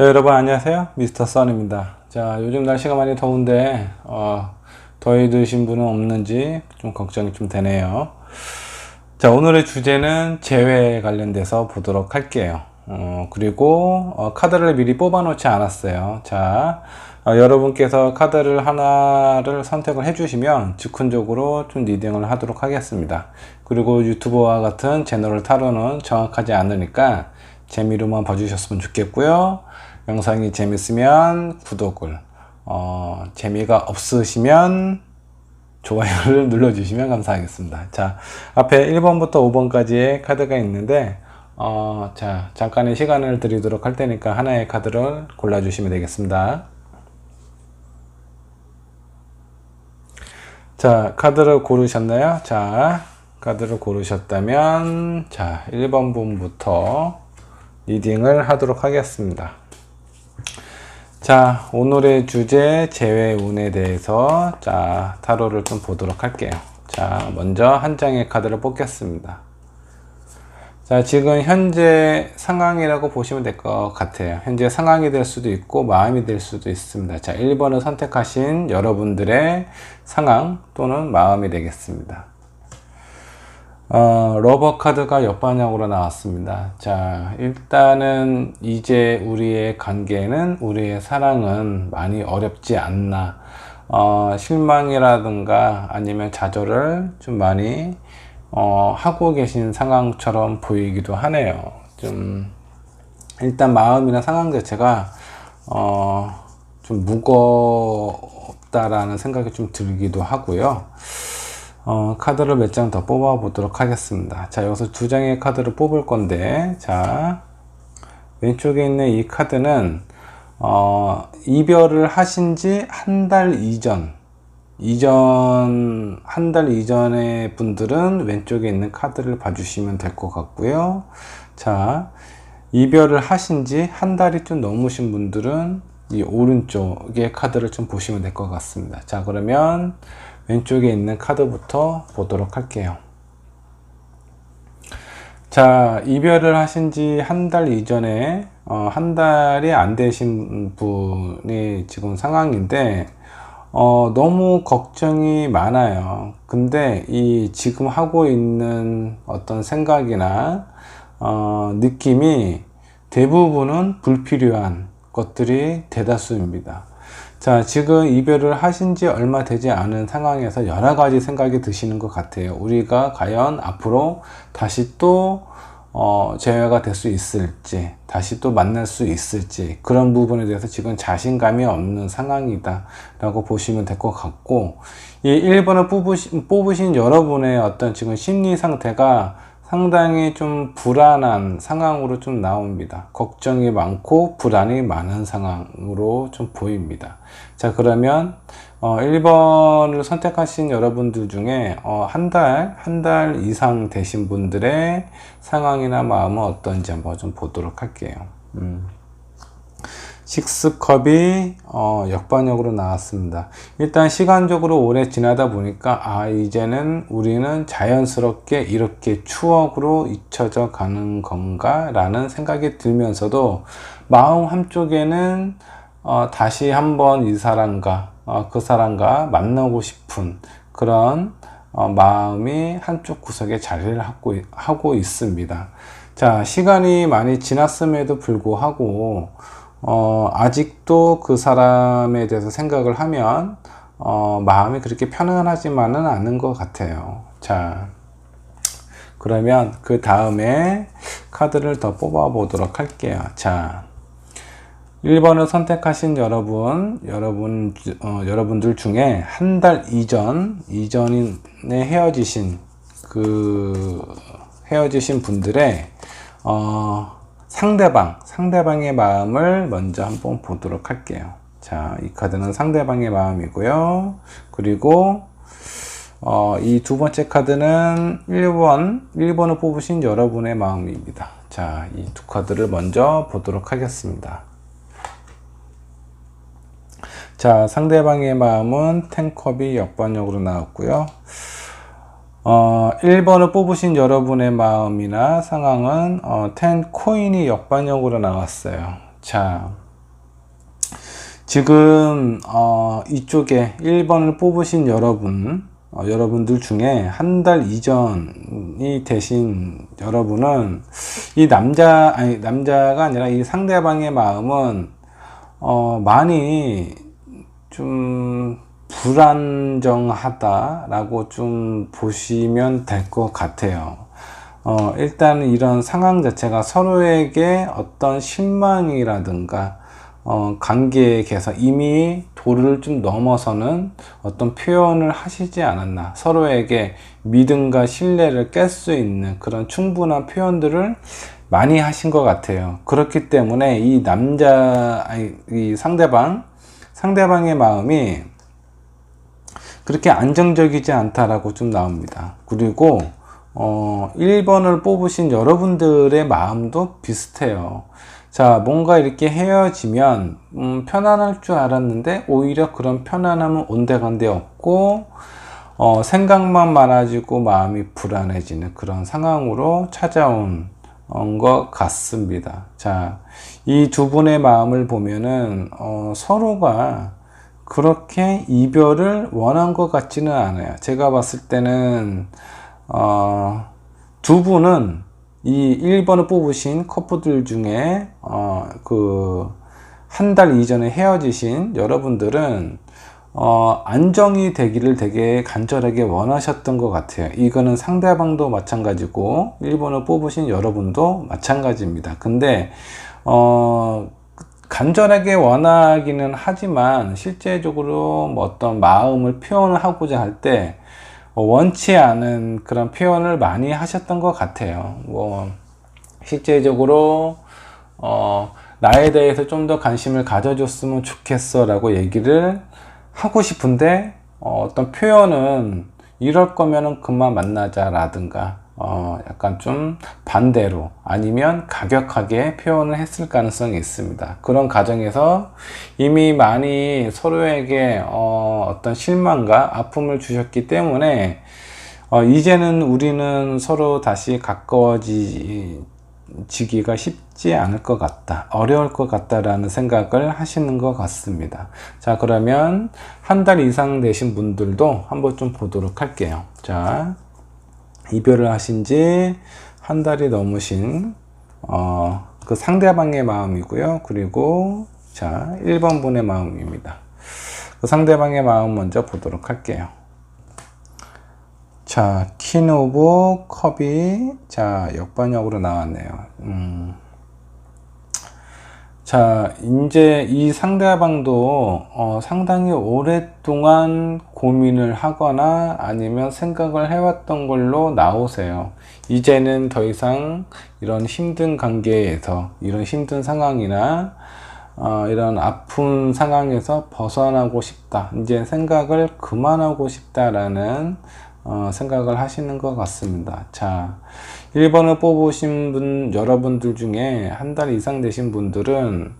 자, 여러분 안녕하세요. 미스터 선입니다. 자, 요즘 날씨가 많이 더운데 더위 드신 분은 없는지 좀 걱정이 좀 되네요. 자, 오늘의 주제는 재회에 관련돼서 보도록 할게요. 그리고 카드를 미리 뽑아 놓지 않았어요. 자, 여러분께서 카드를 하나를 선택을 해주시면 즉흥적으로 좀 리딩을 하도록 하겠습니다. 그리고 유튜브와 같은 제너럴 타로는 정확하지 않으니까 재미로만 봐주셨으면 좋겠고요. 영상이 재밌으면 구독을, 재미가 없으시면 좋아요를 눌러주시면 감사하겠습니다. 자, 앞에 1번부터 5번까지의 카드가 있는데, 자, 잠깐의 시간을 드리도록 할 테니까 하나의 카드를 골라주시면 되겠습니다. 자, 카드를 고르셨나요? 자, 카드를 고르셨다면, 자, 1번 분부터 리딩을 하도록 하겠습니다. 자, 오늘의 주제 재회운에 대해서 자, 타로를 좀 보도록 할게요. 자, 먼저 한 장의 카드를 뽑겠습니다. 자, 지금 현재 상황이라고 보시면 될 것 같아요. 현재 상황이 될 수도 있고 마음이 될 수도 있습니다. 자, 1번을 선택하신 여러분들의 상황 또는 마음이 되겠습니다. 러버 카드가 역반향으로 나왔습니다. 자, 일단은 이제 우리의 관계는, 우리의 사랑은 많이 어렵지 않나. 실망이라든가 아니면 좌절을 좀 많이 하고 계신 상황처럼 보이기도 하네요. 좀 일단 마음이나 상황 자체가 좀 무겁다라는 생각이 좀 들기도 하고요. 카드를 몇 장 더 뽑아 보도록 하겠습니다. 자, 여기서 두 장의 카드를 뽑을 건데, 자, 왼쪽에 있는 이 카드는 이별을 하신 지 한 달 한 달 이전의 분들은 왼쪽에 있는 카드를 봐주시면 될 것 같고요. 자, 이별을 하신 지 한 달이 좀 넘으신 분들은 이 오른쪽의 카드를 좀 보시면 될 것 같습니다. 자, 그러면 왼쪽에 있는 카드부터 보도록 할게요. 자, 이별을 하신 지 한 달 이전에 한 달이 안 되신 분이 지금 상황인데 너무 걱정이 많아요. 근데 이 지금 하고 있는 어떤 생각이나 느낌이 대부분은 불필요한 것들이 대다수입니다. 자, 지금 이별을 하신 지 얼마 되지 않은 상황에서 여러 가지 생각이 드시는 것 같아요. 우리가 과연 앞으로 다시 또 재회가 될 수 있을지, 다시 또 만날 수 있을지, 그런 부분에 대해서 지금 자신감이 없는 상황이다 라고 보시면 될 것 같고, 이 1번을 뽑으신 여러분의 어떤 지금 심리 상태가 상당히 좀 불안한 상황으로 좀 나옵니다. 걱정이 많고 불안이 많은 상황으로 좀 보입니다. 자, 그러면 1번을 선택하신 여러분들 중에 한 달 이상 되신 분들의 상황이나 마음은 어떤지 한번 좀 보도록 할게요. 식스컵이 역반역으로 나왔습니다. 일단 시간적으로 오래 지나다 보니까 이제는 우리는 자연스럽게 이렇게 추억으로 잊혀져 가는 건가 라는 생각이 들면서도 마음 한쪽에는 다시 한번 이 사람과 그 사람과 만나고 싶은 그런 마음이 한쪽 구석에 자리를 하고 있습니다. 자, 시간이 많이 지났음에도 불구하고 아직도 그 사람에 대해서 생각을 하면 마음이 그렇게 편안하지만은 않은 것 같아요. 자, 그러면 그 다음에 카드를 더 뽑아 보도록 할게요. 자, 1번을 선택하신 여러분들 중에 한 달 이전에 헤어지신 분들의 상대방의 마음을 먼저 한번 보도록 할게요. 자, 이 카드는 상대방의 마음이고요. 그리고 이 두 번째 카드는 1번을 뽑으신 여러분의 마음입니다. 자, 이 두 카드를 먼저 보도록 하겠습니다. 자, 상대방의 마음은 10컵이 역반역으로 나왔고요. 1번을 뽑으신 여러분의 마음이나 상황은 10 코인이 역반역으로 나왔어요. 자, 지금 이쪽에 1번을 뽑으신 여러분들 중에 한 달 이전이 되신 여러분은 이 남자가 아니라 이 상대방의 마음은 많이 좀 불안정하다라고 좀 보시면 될 것 같아요. 일단 이런 상황 자체가 서로에게 어떤 실망이라든가 관계에서 이미 도를 좀 넘어서는 어떤 표현을 하시지 않았나, 서로에게 믿음과 신뢰를 깰 수 있는 그런 충분한 표현들을 많이 하신 것 같아요. 그렇기 때문에 이 상대방의 마음이 그렇게 안정적이지 않다라고 좀 나옵니다. 그리고 1번을 뽑으신 여러분들의 마음도 비슷해요. 자, 뭔가 이렇게 헤어지면 편안할 줄 알았는데 오히려 그런 편안함은 온데간데 없고 생각만 많아지고 마음이 불안해지는 그런 상황으로 찾아온 것 같습니다. 자, 이 두 분의 마음을 보면은 서로가 그렇게 이별을 원한 것 같지는 않아요. 제가 봤을 때는 두 분은 이 1번을 뽑으신 커플들 중에 한 달 이전에 헤어지신 여러분들은 안정이 되기를 되게 간절하게 원하셨던 것 같아요. 이거는 상대방도 마찬가지고 1번을 뽑으신 여러분도 마찬가지입니다. 근데 간절하게 원하기는 하지만 실제적으로 뭐 어떤 마음을 표현을 하고자 할 때 원치 않은 그런 표현을 많이 하셨던 것 같아요. 실제적으로 나에 대해서 좀 더 관심을 가져줬으면 좋겠어 라고 얘기를 하고 싶은데 어떤 표현은 이럴 거면은 그만 만나자 라든가 약간 좀 반대로 아니면 가격하게 표현을 했을 가능성이 있습니다. 그런 과정에서 이미 많이 서로에게 어떤 실망과 아픔을 주셨기 때문에 이제는 우리는 서로 다시 가까워지기가 쉽지 않을 것 같다, 어려울 것 같다라는 생각을 하시는 것 같습니다. 자, 그러면 한 달 이상 되신 분들도 한번 좀 보도록 할게요. 자, 이별을 하신 지 한 달이 넘으신 그 상대방의 마음이고요. 그리고 자, 1번 분의 마음입니다. 그 상대방의 마음 먼저 보도록 할게요. 자, 퀸 오브 컵이 자, 역반역으로 나왔네요. 자, 이제 이 상대방도 상당히 오랫동안 고민을 하거나 아니면 생각을 해왔던 걸로 나오세요. 이제는 더 이상 이런 힘든 관계에서, 이런 힘든 상황이나 이런 아픈 상황에서 벗어나고 싶다, 이제 생각을 그만하고 싶다라는 생각을 하시는 것 같습니다. 자, 1번을 뽑으신 여러분들 중에 한 달 이상 되신 분들은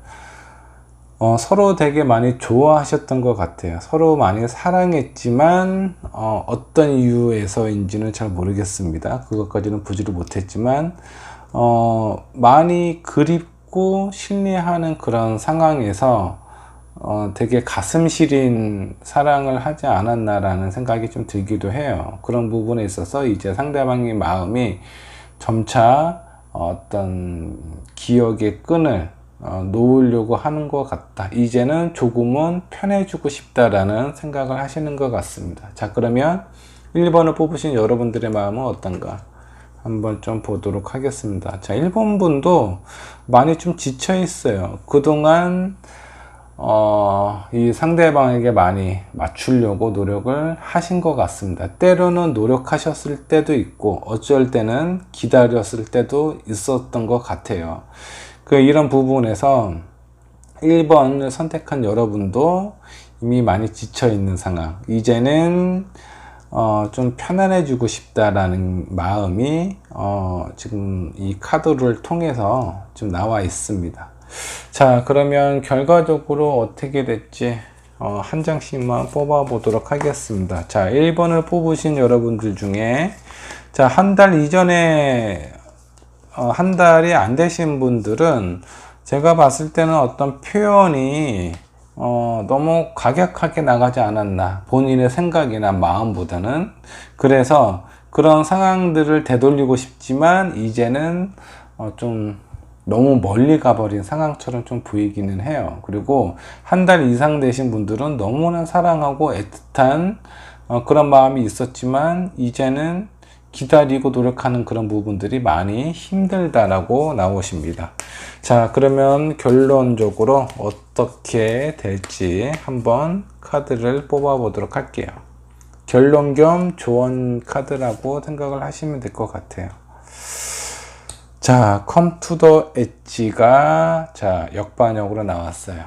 서로 되게 많이 좋아하셨던 것 같아요. 서로 많이 사랑했지만 어떤 이유에서인지는 잘 모르겠습니다. 그것까지는 보지를 못했지만 많이 그립고 신뢰하는 그런 상황에서 되게 가슴 시린 사랑을 하지 않았나라는 생각이 좀 들기도 해요. 그런 부분에 있어서 이제 상대방의 마음이 점차 어떤 기억의 끈을 놓으려고 하는 것 같다, 이제는 조금은 편해지고 싶다라는 생각을 하시는 것 같습니다. 자, 그러면 1번을 뽑으신 여러분들의 마음은 어떤가 한번 좀 보도록 하겠습니다. 자, 1번 분도 많이 좀 지쳐 있어요. 그동안 이 상대방에게 많이 맞추려고 노력을 하신 것 같습니다. 때로는 노력하셨을 때도 있고 어쩔 때는 기다렸을 때도 있었던 것 같아요. 이런 부분에서 1번을 선택한 여러분도 이미 많이 지쳐 있는 상황, 이제는 좀 편안해지고 싶다라는 마음이 지금 이 카드를 통해서 좀 나와 있습니다. 자, 그러면 결과적으로 어떻게 됐지 한 장씩만 뽑아 보도록 하겠습니다. 자, 1번을 뽑으신 여러분들 중에 자, 한 달 이전에 한 달이 안 되신 분들은 제가 봤을 때는 어떤 표현이 너무 과격하게 나가지 않았나. 본인의 생각이나 마음보다는. 그래서 그런 상황들을 되돌리고 싶지만 이제는 좀 너무 멀리 가버린 상황처럼 좀 보이기는 해요. 그리고 한 달 이상 되신 분들은 너무나 사랑하고 애틋한 그런 마음이 있었지만 이제는 기다리고 노력하는 그런 부분들이 많이 힘들다라고 나오십니다. 자, 그러면 결론적으로 어떻게 될지 한번 카드를 뽑아 보도록 할게요. 결론 겸 조언 카드라고 생각을 하시면 될 것 같아요. 자, come to the edge가 자, 역반역으로 나왔어요.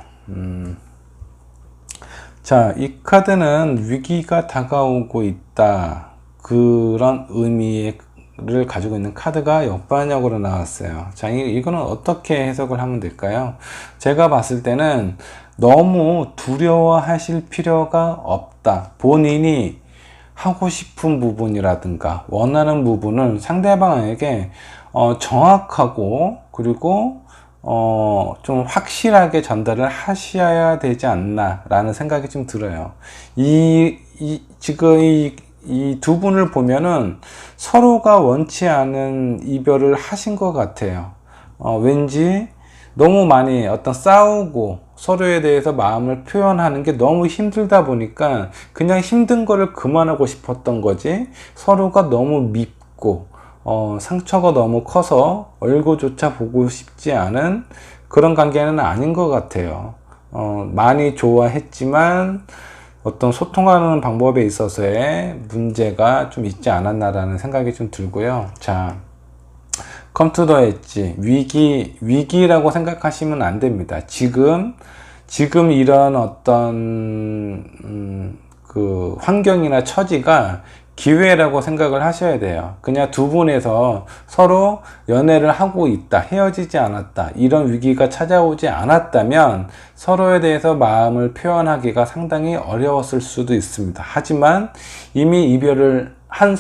자, 이 카드는 위기가 다가오고 있다. 그런 의미를 가지고 있는 카드가 역반역으로 나왔어요. 자, 이거는 어떻게 해석을 하면 될까요? 제가 봤을 때는 너무 두려워하실 필요가 없다. 본인이 하고 싶은 부분이라든가 원하는 부분을 상대방에게 정확하고 그리고 좀 확실하게 전달을 하셔야 되지 않나 라는 생각이 좀 들어요. 지금 이 두 분을 보면은 서로가 원치 않은 이별을 하신 것 같아요. 왠지 너무 많이 싸우고 서로에 대해서 마음을 표현하는 게 너무 힘들다 보니까 그냥 힘든 거를 그만하고 싶었던 거지, 서로가 너무 밉고 상처가 너무 커서 얼굴조차 보고 싶지 않은 그런 관계는 아닌 것 같아요. 많이 좋아했지만 어떤 소통하는 방법에 있어서의 문제가 좀 있지 않았나라는 생각이 좀 들고요. 자, come to the edge. 위기라고 생각하시면 안 됩니다. 지금 이런 어떤, 그 환경이나 처지가 기회라고 생각을 하셔야 돼요. 그냥 두 분에서 서로 연애를 하고 있다, 헤어지지 않았다, 이런 위기가 찾아오지 않았다면 서로에 대해서 마음을 표현하기가 상당히 어려웠을 수도 있습니다. 하지만 이미 이별을 한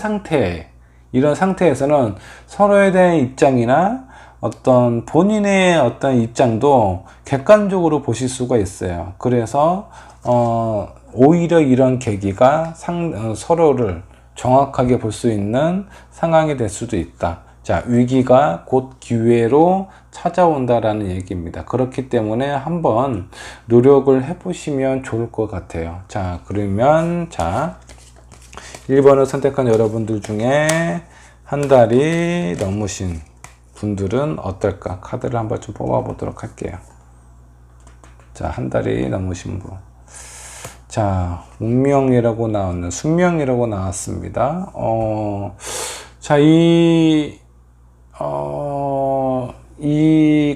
이런 상태에서는 서로에 대한 입장이나 어떤 본인의 어떤 입장도 객관적으로 보실 수가 있어요. 그래서 오히려 이런 계기가 서로를 정확하게 볼 수 있는 상황이 될 수도 있다. 자, 위기가 곧 기회로 찾아온다라는 얘기입니다. 그렇기 때문에 한번 노력을 해보시면 좋을 것 같아요. 자, 그러면 1번을 선택한 여러분들 중에 한 달이 넘으신 분들은 어떨까? 카드를 한번 좀 뽑아 보도록 할게요. 자, 한 달이 넘으신 분. 자, 운명이라고 나왔는 숙명이라고 나왔습니다. 자, 이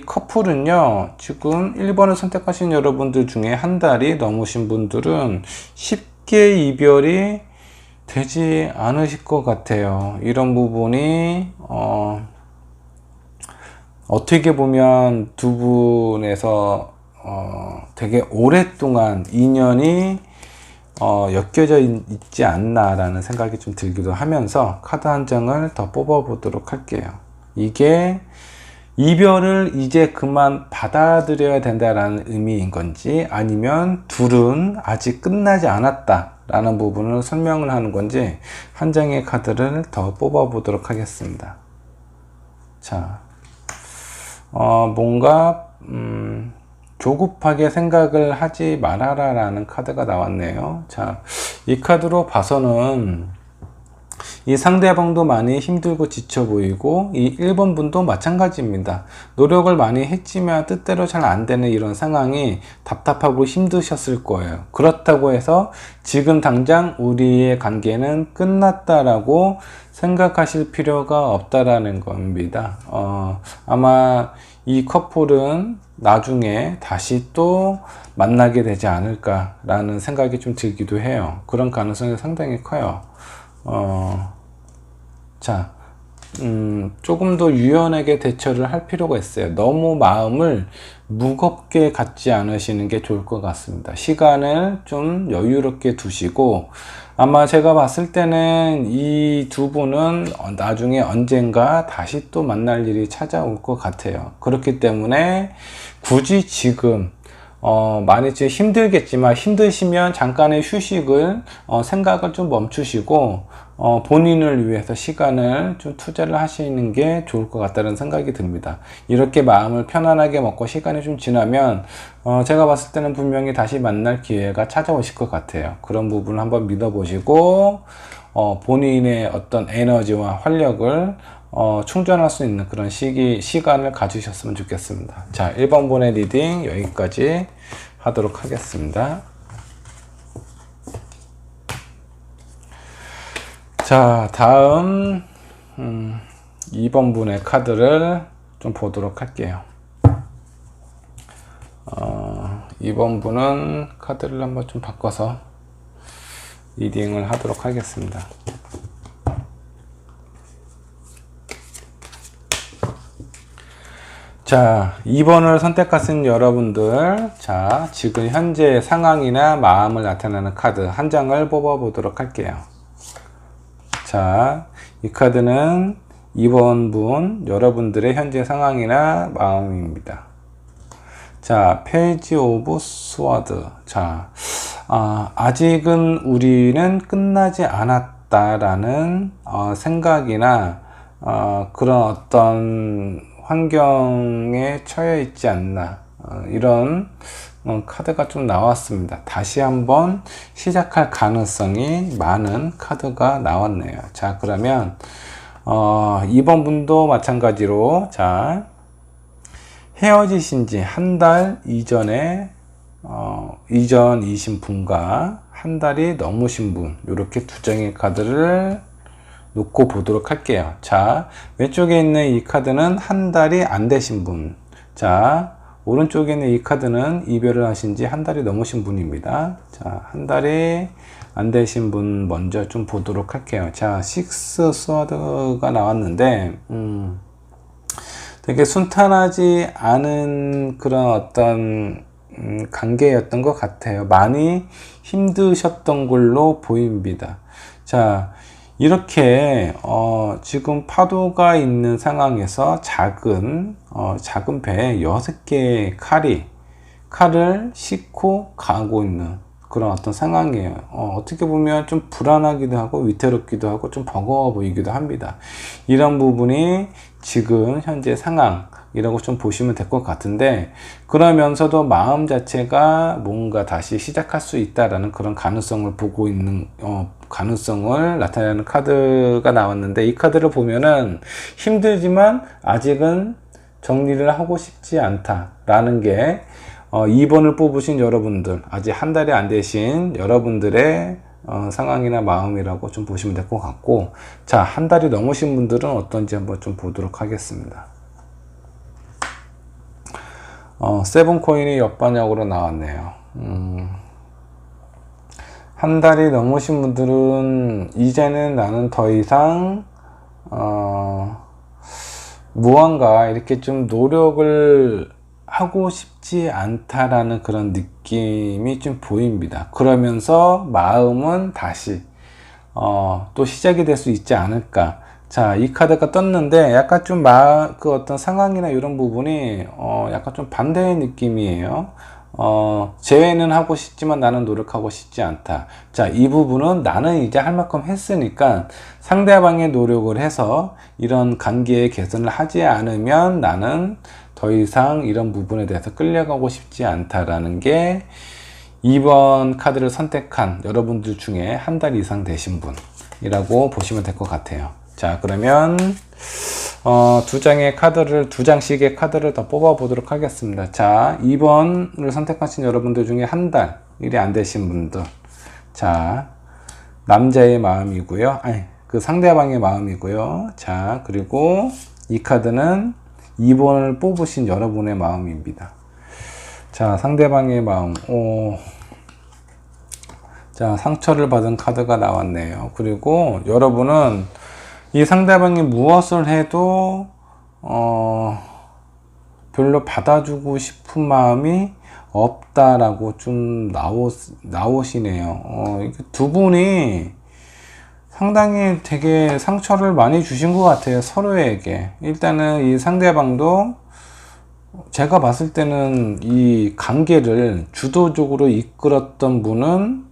커플은요, 지금 1번을 선택하신 여러분들 중에 한 달이 넘으신 분들은 쉽게 이별이 되지 않으실 것 같아요. 이런 부분이, 어떻게 보면 두 분에서, 되게 오랫동안 인연이 엮여져 있지 않나라는 생각이 좀 들기도 하면서 카드 한 장을 더 뽑아 보도록 할게요. 이게 이별을 이제 그만 받아들여야 된다라는 의미인 건지, 아니면 둘은 아직 끝나지 않았다라는 부분을 설명을 하는 건지, 한 장의 카드를 더 뽑아 보도록 하겠습니다. 자, 뭔가 조급하게 생각을 하지 말아라 라는 카드가 나왔네요. 자, 이 카드로 봐서는 이 상대방도 많이 힘들고 지쳐 보이고 이 1번 분도 마찬가지입니다. 노력을 많이 했지만 뜻대로 잘 안 되는 이런 상황이 답답하고 힘드셨을 거예요. 그렇다고 해서 지금 당장 우리의 관계는 끝났다라고 생각하실 필요가 없다라는 겁니다. 아마 이 커플은 나중에 다시 또 만나게 되지 않을까라는 생각이 좀 들기도 해요. 그런 가능성이 상당히 커요. 자, 조금 더 유연하게 대처를 할 필요가 있어요. 너무 마음을 무겁게 갖지 않으시는 게 좋을 것 같습니다. 시간을 좀 여유롭게 두시고, 아마 제가 봤을 때는 이 두 분은 나중에 언젠가 다시 또 만날 일이 찾아올 것 같아요. 그렇기 때문에 굳이 지금 많이 좀 힘들겠지만 힘드시면 잠깐의 휴식을 생각을 좀 멈추시고 본인을 위해서 시간을 좀 투자를 하시는 게 좋을 것 같다는 생각이 듭니다. 이렇게 마음을 편안하게 먹고 시간이 좀 지나면 제가 봤을 때는 분명히 다시 만날 기회가 찾아오실 것 같아요. 그런 부분을 한번 믿어보시고 본인의 어떤 에너지와 활력을 충전할 수 있는 그런 시간을 가지셨으면 좋겠습니다. 자, 1번 분의 리딩 여기까지 하도록 하겠습니다. 자, 다음 2번 분의 카드를 좀 보도록 할게요. 2번 분은 카드를 한번 좀 바꿔서 리딩을 하도록 하겠습니다. 자, 2번을 선택하신 여러분들, 자, 지금 현재 상황이나 마음을 나타내는 카드 한 장을 뽑아 보도록 할게요. 자, 이 카드는 2번 분 여러분들의 현재 상황이나 마음입니다. 자, 페이지 오브 스워드. 자, 아직은 우리는 끝나지 않았다라는 생각이나 그런 어떤 환경에 처해 있지 않나, 이런 카드가 좀 나왔습니다. 다시 한번 시작할 가능성이 많은 카드가 나왔네요. 자, 그러면 2번 분도 마찬가지로, 자, 헤어지신 지 한 달 이전에 이전이신 분과 한 달이 넘으신 분, 이렇게 두 장의 카드를 놓고 보도록 할게요. 자, 왼쪽에 있는 이 카드는 한 달이 안 되신 분. 자, 오른쪽에 있는 이 카드는 이별을 하신 지 한 달이 넘으신 분입니다. 자, 한 달이 안 되신 분 먼저 좀 보도록 할게요. 자, 식스 스워드가 나왔는데 되게 순탄하지 않은 그런 어떤 관계였던 것 같아요. 많이 힘드셨던 걸로 보입니다. 자, 이렇게 지금 파도가 있는 상황에서 작은 배에 6개의 칼을 싣고 가고 있는 그런 어떤 상황이에요. 어떻게 보면 좀 불안하기도 하고 위태롭기도 하고 좀 버거워 보이기도 합니다. 이런 부분이 지금 현재 상황이라고 좀 보시면 될 것 같은데, 그러면서도 마음 자체가 뭔가 다시 시작할 수 있다라는 그런 가능성을 보고 있는 가능성을 나타내는 카드가 나왔는데, 이 카드를 보면은 힘들지만 아직은 정리를 하고 싶지 않다라는 게 2번을 뽑으신 여러분들, 아직 한 달이 안 되신 여러분들의 상황이나 마음이라고 좀 보시면 될 것 같고, 자, 한 달이 넘으신 분들은 어떤지 한번 좀 보도록 하겠습니다. 세븐 코인이 옆반역으로 나왔네요. 한 달이 넘으신 분들은 이제는 나는 더 이상 무언가 이렇게 좀 노력을 하고 싶지 않다라는 그런 느낌이 좀 보입니다. 그러면서 마음은 다시 또 시작이 될 수 있지 않을까. 자, 이 카드가 떴는데 약간 좀 그 어떤 상황이나 이런 부분이 약간 좀 반대의 느낌이에요. 재회는 하고 싶지만 나는 노력하고 싶지 않다. 자, 이 부분은 나는 이제 할 만큼 했으니까 상대방의 노력을 해서 이런 관계의 개선을 하지 않으면 나는 더 이상 이런 부분에 대해서 끌려가고 싶지 않다라는 게 2번 카드를 선택한 여러분들 중에 한 달 이상 되신 분이라고 보시면 될 것 같아요. 자, 그러면 두 장씩의 카드를 더 뽑아 보도록 하겠습니다. 자, 2번을 선택하신 여러분들 중에 한 달 일이 안 되신 분들, 자, 남자의 마음이고요. 그 상대방의 마음이고요. 자, 그리고 이 카드는 2번을 뽑으신 여러분의 마음입니다. 자, 상대방의 마음. 자, 상처를 받은 카드가 나왔네요. 그리고 여러분은 이 상대방이 무엇을 해도 별로 받아주고 싶은 마음이 없다라고 좀 나오시네요. 두 분이 상당히 되게 상처를 많이 주신 것 같아요, 서로에게. 일단은 이 상대방도 제가 봤을 때는 이 관계를 주도적으로 이끌었던 분은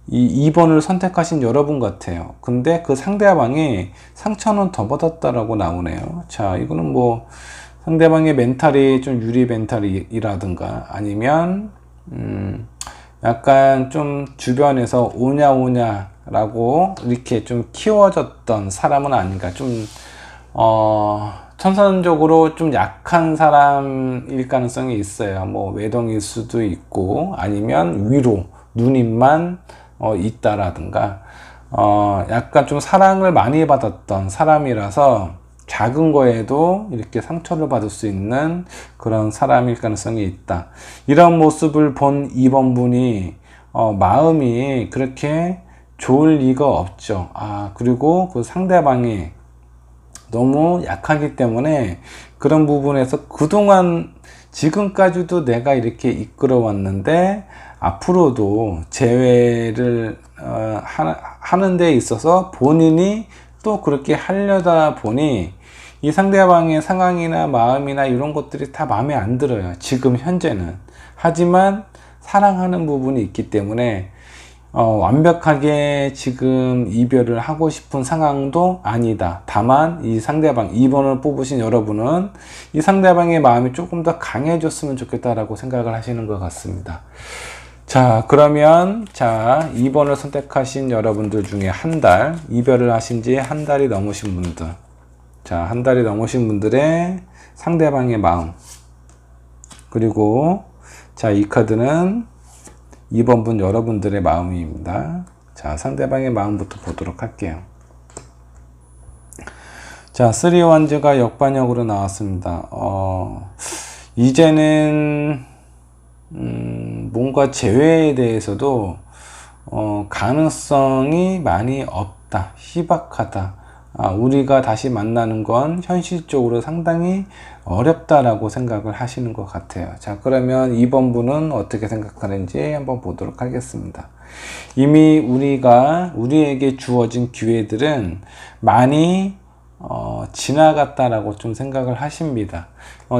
이 2번을 선택하신 여러분 같아요. 근데 그 상대방이 상처는 더 받았다라고 나오네요. 자, 이거는 뭐 상대방의 멘탈이 좀 유리 멘탈이라든가 아니면 약간 좀 주변에서 오냐오냐라고 이렇게 좀 키워졌던 사람은 아닌가. 좀 천선적으로 좀 약한 사람일 가능성이 있어요. 뭐 외동일 수도 있고 아니면 위로 누님만 있다라든가 약간 좀 사랑을 많이 받았던 사람이라서 작은 거에도 이렇게 상처를 받을 수 있는 그런 사람일 가능성이 있다. 이런 모습을 본 2번 분이 마음이 그렇게 좋을 리가 없죠. 그리고 그 상대방이 너무 약하기 때문에 그런 부분에서 그동안 지금까지도 내가 이렇게 이끌어 왔는데 앞으로도 재회를 하는 데 있어서 본인이 또 그렇게 하려다 보니 이 상대방의 상황이나 마음이나 이런 것들이 다 마음에 안 들어요. 지금 현재는. 하지만 사랑하는 부분이 있기 때문에 완벽하게 지금 이별을 하고 싶은 상황도 아니다. 다만 이 상대방 2번을 뽑으신 여러분은 이 상대방의 마음이 조금 더 강해졌으면 좋겠다라고 생각을 하시는 것 같습니다. 자, 그러면 2번을 선택하신 여러분들 중에 한 달, 이별을 하신 지 한 달이 넘으신 분들, 한 달이 넘으신 분들의 상대방의 마음, 그리고 이 카드는 2번 분 여러분들의 마음입니다. 상대방의 마음부터 보도록 할게요. 쓰리 원즈가 역반역으로 나왔습니다. 이제는 뭔가 재회에 대해서도 가능성이 많이 없다, 희박하다. 우리가 다시 만나는 건 현실적으로 상당히 어렵다라고 생각을 하시는 것 같아요. 그러면 2번 분은 어떻게 생각하는지 한번 보도록 하겠습니다. 이미 우리에게 주어진 기회들은 많이 지나갔다라고 좀 생각을 하십니다.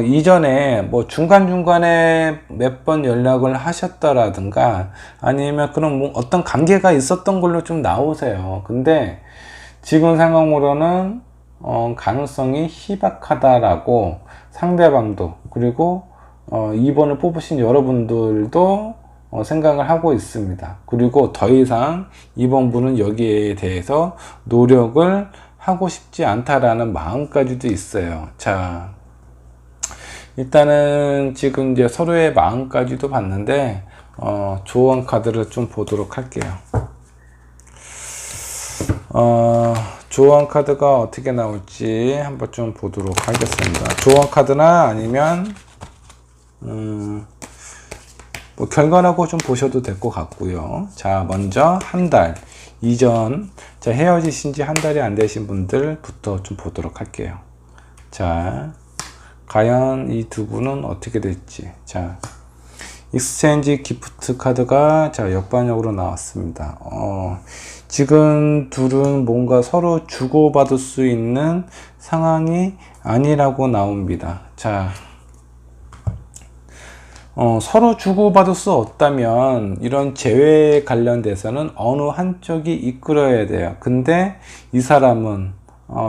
이전에 뭐 중간중간에 몇 번 연락을 하셨더라든가 아니면 그런 뭐 어떤 관계가 있었던 걸로 좀 나오세요. 근데 지금 상황으로는 가능성이 희박하다라고 상대방도 그리고 2번을 뽑으신 여러분들도 생각을 하고 있습니다. 그리고 더 이상 2번 분은 여기에 대해서 노력을 하고 싶지 않다라는 마음까지도 있어요. 일단은 지금 이제 서로의 마음까지도 봤는데 조언 카드를 좀 보도록 할게요. 조언 카드가 어떻게 나올지 한번 좀 보도록 하겠습니다. 조언 카드나 아니면 뭐 결과라고 좀 보셔도 될 것 같고요. 먼저 한 달 이전 헤어지신 지 한 달이 안 되신 분들부터 좀 보도록 할게요. 과연 이 두 분은 어떻게 될지. 익스체인지 기프트 카드가 역반역으로 나왔습니다. 지금 둘은 뭔가 서로 주고받을 수 있는 상황이 아니라고 나옵니다. 서로 주고받을 수 없다면 이런 재회에 관련돼서는 어느 한쪽이 이끌어야 돼요. 근데 이 사람은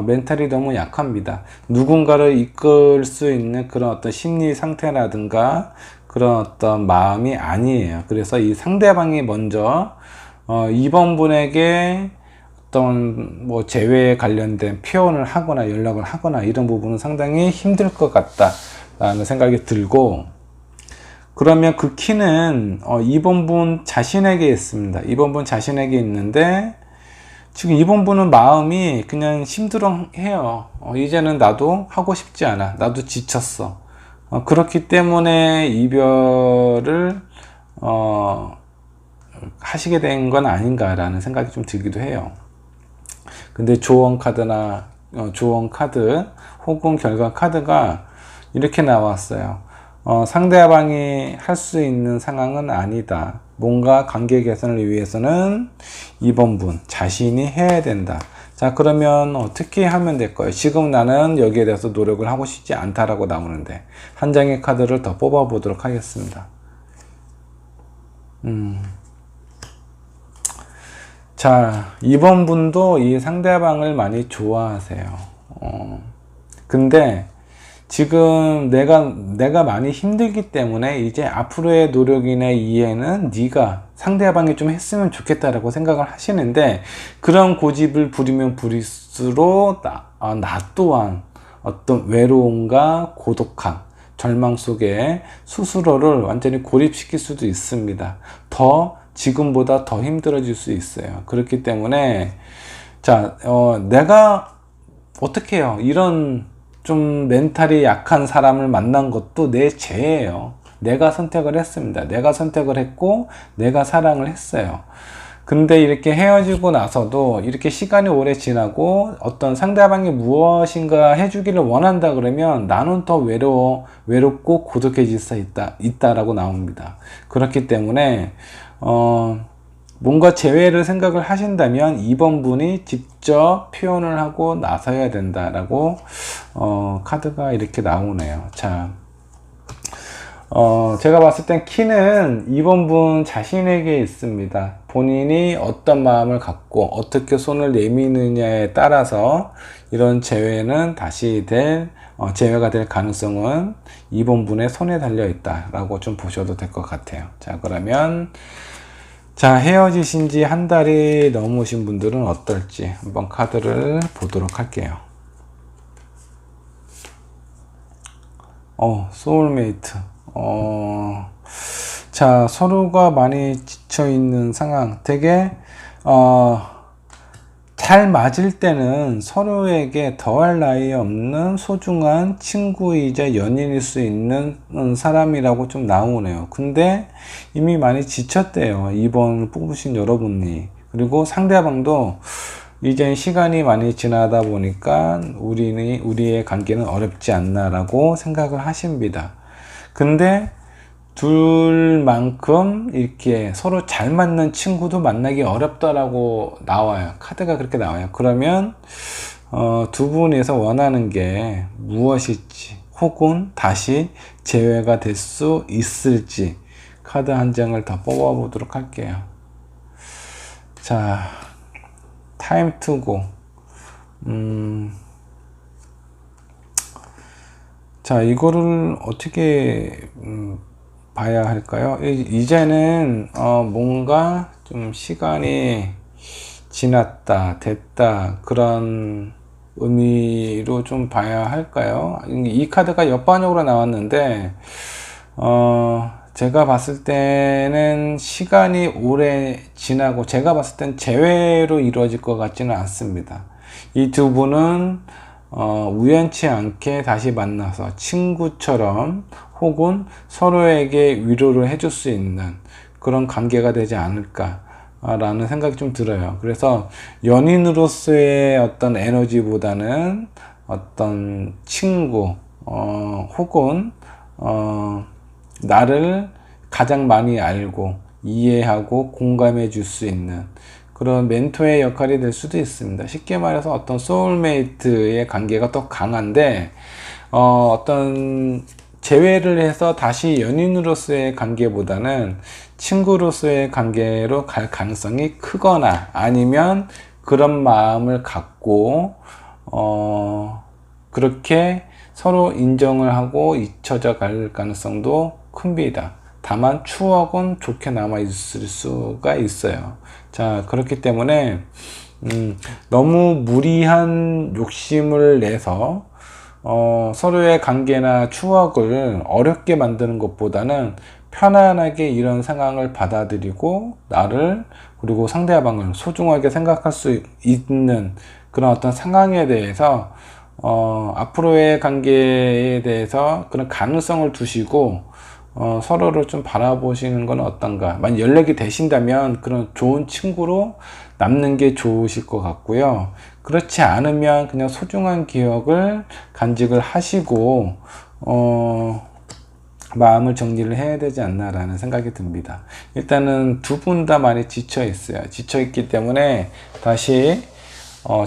멘탈이 너무 약합니다. 누군가를 이끌 수 있는 그런 어떤 심리 상태라든가 그런 어떤 마음이 아니에요. 그래서 이 상대방이 먼저 2번 분에게 어떤 뭐 재회에 관련된 표현을 하거나 연락을 하거나 이런 부분은 상당히 힘들 것 같다라는 생각이 들고, 그러면 그 키는 2번 분 자신에게 있습니다. 2번 분 자신에게 있는데 지금 2번 분은 마음이 그냥 힘들어 해요. 이제는 나도 하고 싶지 않아. 나도 지쳤어. 그렇기 때문에 이별을 하시게 된 건 아닌가라는 생각이 좀 들기도 해요. 근데 조언 카드나 조언 카드 혹은 결과 카드가 이렇게 나왔어요. 상대방이 할 수 있는 상황은 아니다. 뭔가 관계 개선을 위해서는 2번 분 자신이 해야 된다. 자, 그러면 어떻게 하면 될까요? 지금 나는 여기에 대해서 노력을 하고 싶지 않다라고 나오는데, 한 장의 카드를 더 뽑아 보도록 하겠습니다. 자, 이번 분도 이 상대방을 많이 좋아하세요. 근데 지금 내가 많이 힘들기 때문에 이제 앞으로의 노력이나 이해는 네가 상대방이 좀 했으면 좋겠다라고 생각을 하시는데, 그런 고집을 부리면 부릴수록 나 또한 어떤 외로움과 고독함, 절망 속에 스스로를 완전히 고립시킬 수도 있습니다. 지금보다 더 힘들어질 수 있어요. 그렇기 때문에 자, 내가 어떻게 해요? 이런 좀 멘탈이 약한 사람을 만난 것도 내 죄예요. 내가 선택을 했습니다. 내가 선택을 했고 내가 사랑을 했어요. 근데 이렇게 헤어지고 나서도 이렇게 시간이 오래 지나고 어떤 상대방이 무엇인가 해주기를 원한다 그러면 나는 더 외롭고 고독해질 수 있다라고 나옵니다. 그렇기 때문에 뭔가 재회를 생각을 하신다면 2번 분이 직접 표현을 하고 나서야 된다라고 카드가 이렇게 나오네요. 자, 제가 봤을 땐 키는 2번 분 자신에게 있습니다. 본인이 어떤 마음을 갖고 어떻게 손을 내미느냐에 따라서 이런 재회는 재회가 될 가능성은 2번 분의 손에 달려 있다라고 좀 보셔도 될 것 같아요. 자, 그러면 자, 헤어지신 지 한 달이 넘으신 분들은 어떨지 한번 카드를 보도록 할게요. 소울메이트. 자, 서로가 많이 지쳐있는 상황. 되게, 잘 맞을 때는 서로에게 더할 나위 없는 소중한 친구이자 연인일 수 있는 사람이라고 좀 나오네요. 근데 이미 많이 지쳤대요. 2번 뽑으신 여러분이. 그리고 상대방도 이제 시간이 많이 지나다 보니까 우리의 관계는 어렵지 않나라고 생각을 하십니다. 근데 둘만큼 이렇게 서로 잘 맞는 친구도 만나기 어렵다라고 나와요. 카드가 그렇게 나와요. 그러면 두 분에서 원하는 게 무엇일지, 혹은 다시 재회가 될 수 있을지 카드 한 장을 더 뽑아 보도록 할게요. 자, 타임 투 고. 자, 이거를 어떻게 봐야 할까요? 이제는 뭔가 좀 시간이 지났다, 됐다, 그런 의미로 좀 봐야 할까요? 이 카드가 옆반역으로 나왔는데 제가 봤을 때는 시간이 오래 지나고 제가 봤을 땐 재회로 이루어질 것 같지는 않습니다. 이 두 분은 우연치 않게 다시 만나서 친구처럼 혹은 서로에게 위로를 해줄 수 있는 그런 관계가 되지 않을까 라는 생각이 좀 들어요. 그래서 연인으로서의 어떤 에너지보다는 어떤 친구 혹은 나를 가장 많이 알고 이해하고 공감해 줄 수 있는 그런 멘토의 역할이 될 수도 있습니다. 쉽게 말해서 어떤 소울메이트의 관계가 더 강한데 어떤 재회를 해서 다시 연인으로서의 관계보다는 친구로서의 관계로 갈 가능성이 크거나 아니면 그런 마음을 갖고 그렇게 서로 인정을 하고 잊혀져 갈 가능성도 큽니다. 다만 추억은 좋게 남아 있을 수가 있어요. 자, 그렇기 때문에 너무 무리한 욕심을 내서 서로의 관계나 추억을 어렵게 만드는 것보다는 편안하게 이런 상황을 받아들이고 나를 그리고 상대방을 소중하게 생각할 수 있는 그런 어떤 상황에 대해서 앞으로의 관계에 대해서 그런 가능성을 두시고 서로를 좀 바라보시는 건 어떤가. 만약 연락이 되신다면 그런 좋은 친구로 남는 게 좋으실 것 같고요. 그렇지 않으면 그냥 소중한 기억을 간직을 하시고 마음을 정리를 해야 되지 않나 라는 생각이 듭니다. 일단은 두 분 다 많이 지쳐 있어요. 지쳐 있기 때문에 다시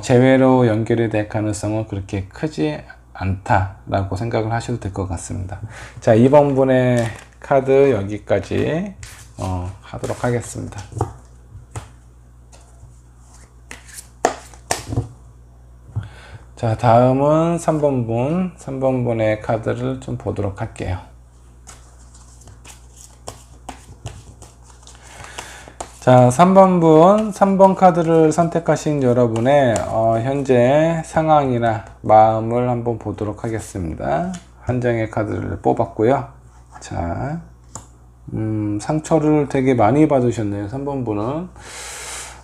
재회로 연결이 될 가능성은 그렇게 크지 않다라고 생각을 하셔도 될 것 같습니다. 자, 2번 분의 카드 여기까지 하도록 하겠습니다. 자, 다음은 3번 분의 카드를 좀 보도록 할게요. 자, 3번 카드를 선택하신 여러분의 현재 상황이나 마음을 한번 보도록 하겠습니다. 한 장의 카드를 뽑았고요. 자, 상처를 되게 많이 받으셨네요. 3번 분은.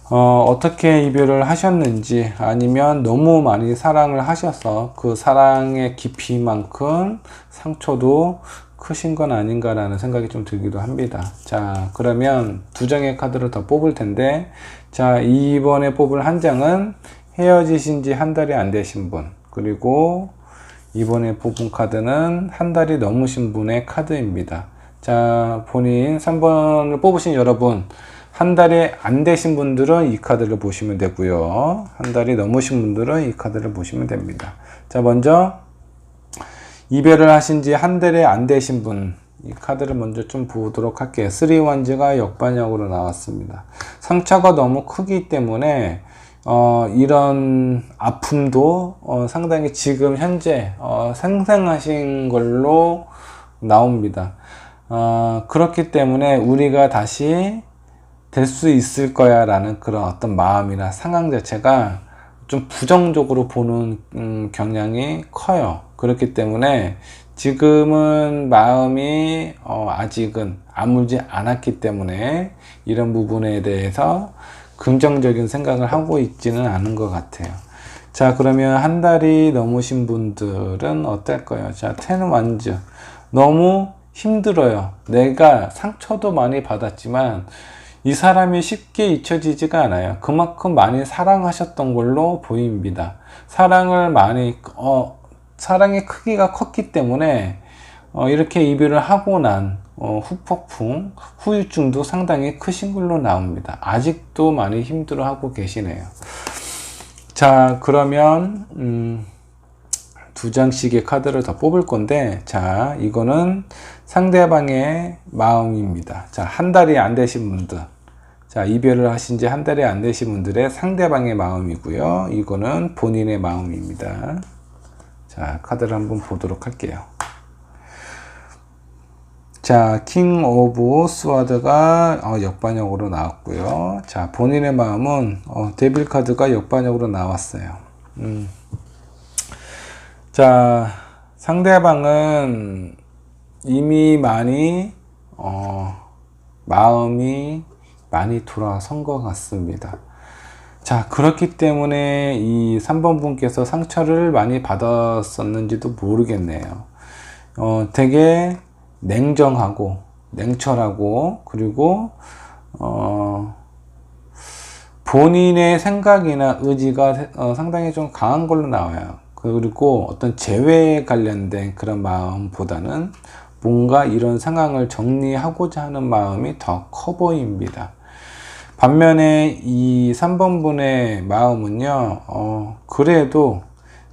어떻게 이별을 하셨는지, 아니면 너무 많이 사랑을 하셔서 그 사랑의 깊이만큼 상처도 크신 건 아닌가라는 생각이 좀 들기도 합니다. 자, 그러면 두 장의 카드를 더 뽑을 텐데, 자, 이번에 뽑을 한 장은 헤어지신 지 한 달이 안 되신 분, 그리고 이번에 뽑은 카드는 한 달이 넘으신 분의 카드입니다. 자, 본인 3번을 뽑으신 여러분, 한 달이 안 되신 분들은 이 카드를 보시면 되고요. 한 달이 넘으신 분들은 이 카드를 보시면 됩니다. 자, 먼저 이별을 하신 지 한 달이 안 되신 분, 이 카드를 먼저 좀 보도록 할게요. 3 원즈가 역반역으로 나왔습니다. 상처가 너무 크기 때문에 이런 아픔도 상당히 지금 현재 생생하신 걸로 나옵니다. 그렇기 때문에 우리가 다시 될 수 있을 거야 라는 그런 어떤 마음이나 상황 자체가 좀 부정적으로 보는 경향이 커요. 그렇기 때문에 지금은 마음이 아직은 아물지 않았기 때문에 이런 부분에 대해서 긍정적인 생각을 하고 있지는 않은 것 같아요. 자, 그러면 한 달이 넘으신 분들은 어떨까요? 자, 10 원즈. 너무 힘들어요. 내가 상처도 많이 받았지만 이 사람이 쉽게 잊혀지지가 않아요. 그만큼 많이 사랑하셨던 걸로 보입니다. 사랑의 크기가 컸기 때문에 이렇게 이별을 하고 난 후폭풍, 후유증도 상당히 크신 걸로 나옵니다. 아직도 많이 힘들어하고 계시네요. 자, 그러면 두 장씩의 카드를 더 뽑을 건데, 자, 이거는 상대방의 마음입니다. 자, 한 달이 안 되신 분들, 자, 이별을 하신 지 한 달이 안 되신 분들의 상대방의 마음이고요. 이거는 본인의 마음입니다. 자, 카드를 한번 보도록 할게요. 자, 킹 오브 스와드가 역반역으로 나왔고요. 자, 본인의 마음은 데빌 카드가 역반역으로 나왔어요. 자, 상대방은 이미 많이 마음이 많이 돌아선 것 같습니다. 자, 그렇기 때문에 이 3번 분께서 상처를 많이 받았었는지도 모르겠네요. 되게 냉정하고 냉철하고, 그리고 본인의 생각이나 의지가 상당히 좀 강한 걸로 나와요. 그리고 어떤 재회에 관련된 그런 마음보다는 뭔가 이런 상황을 정리하고자 하는 마음이 더 커 보입니다. 반면에 이 3번 분의 마음은요, 그래도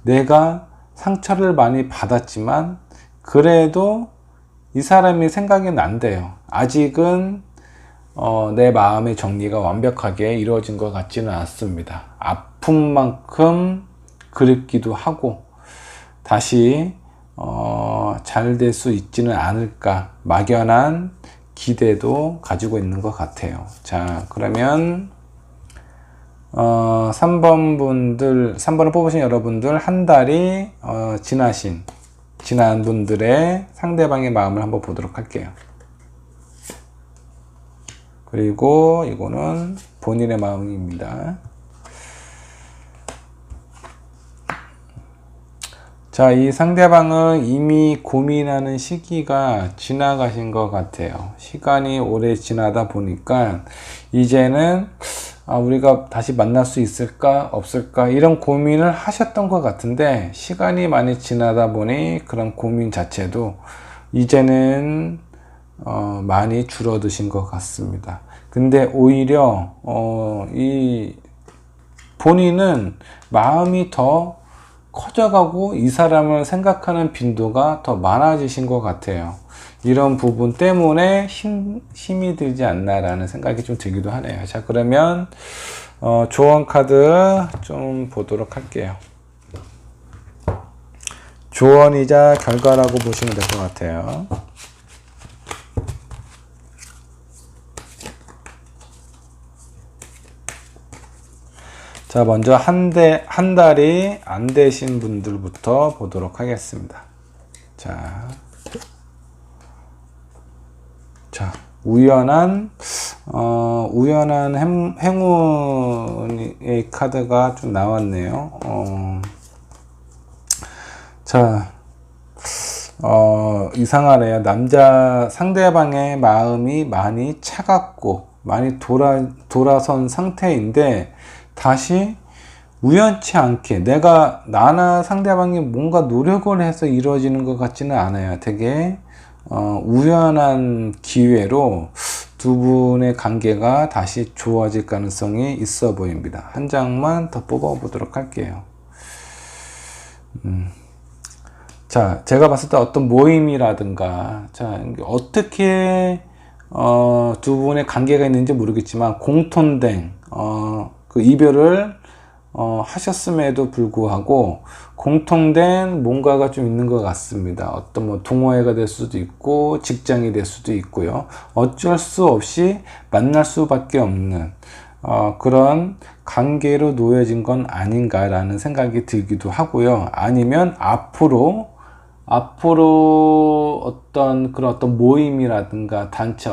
내가 상처를 많이 받았지만 그래도 이 사람이 생각이 난대요. 아직은 내 마음의 정리가 완벽하게 이루어진 것 같지는 않습니다. 아픈 만큼 그립기도 하고 다시 잘 될 수 있지는 않을까, 막연한 기대도 가지고 있는 것 같아요. 자, 그러면 3번을 뽑으신 여러분들, 한 달이 지난 분들의 상대방의 마음을 한번 보도록 할게요. 그리고 이거는 본인의 마음입니다. 자, 이 상대방은 이미 고민하는 시기가 지나가신 것 같아요. 시간이 오래 지나다 보니까 이제는 우리가 다시 만날 수 있을까 없을까 이런 고민을 하셨던 것 같은데, 시간이 많이 지나다 보니 그런 고민 자체도 이제는 많이 줄어드신 것 같습니다. 근데 오히려 본인은 마음이 더 커져가고 이 사람을 생각하는 빈도가 더 많아지신 것 같아요. 이런 부분 때문에 힘이 들지 않나라는 생각이 좀 들기도 하네요. 자, 그러면 조언 카드 좀 보도록 할게요. 조언이자 결과라고 보시면 될 것 같아요. 자, 먼저 한 달이 안 되신 분들부터 보도록 하겠습니다. 자, 우연한 행운의 카드가 좀 나왔네요. 이상하네요. 상대방의 마음이 많이 차갑고 많이 돌아선 상태인데 다시 우연치 않게 나나 상대방이 뭔가 노력을 해서 이루어지는 것 같지는 않아요. 되게 우연한 기회로 두 분의 관계가 다시 좋아질 가능성이 있어 보입니다. 한 장만 더 뽑아 보도록 할게요. 자, 제가 봤을 때 어떤 모임이라든가, 자, 어떻게 두 분의 관계가 있는지 모르겠지만 공통된 그 이별을 하셨음에도 불구하고 공통된 뭔가가 좀 있는 것 같습니다. 어떤 뭐 동호회가 될 수도 있고 직장이 될 수도 있고요. 어쩔 수 없이 만날 수밖에 없는 그런 관계로 놓여진 건 아닌가라는 생각이 들기도 하고요. 아니면 앞으로 어떤 모임이라든가 단체,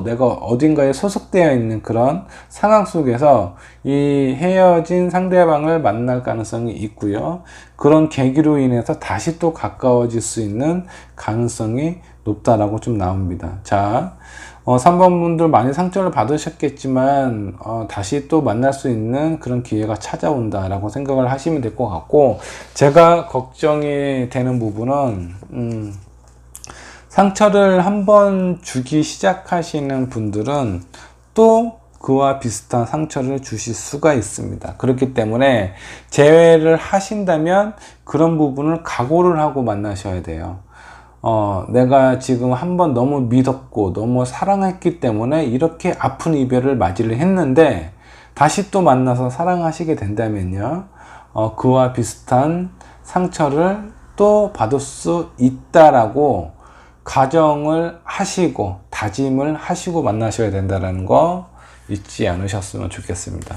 내가 어딘가에 소속되어 있는 그런 상황 속에서 이 헤어진 상대방을 만날 가능성이 있고요. 그런 계기로 인해서 다시 또 가까워질 수 있는 가능성이 높다라고 좀 나옵니다. 자, 3번 분들 많이 상처를 받으셨겠지만 다시 또 만날 수 있는 그런 기회가 찾아온다라고 생각을 하시면 될 것 같고, 제가 걱정이 되는 부분은 상처를 한번 주기 시작하시는 분들은 또 그와 비슷한 상처를 주실 수가 있습니다. 그렇기 때문에 재회를 하신다면 그런 부분을 각오를 하고 만나셔야 돼요. 내가 지금 한번 너무 믿었고 너무 사랑했기 때문에 이렇게 아픈 이별을 맞이를 했는데 다시 또 만나서 사랑하시게 된다면요, 그와 비슷한 상처를 또 받을 수 있다라고 가정을 하시고 다짐을 하시고 만나셔야 된다는 거 잊지 않으셨으면 좋겠습니다.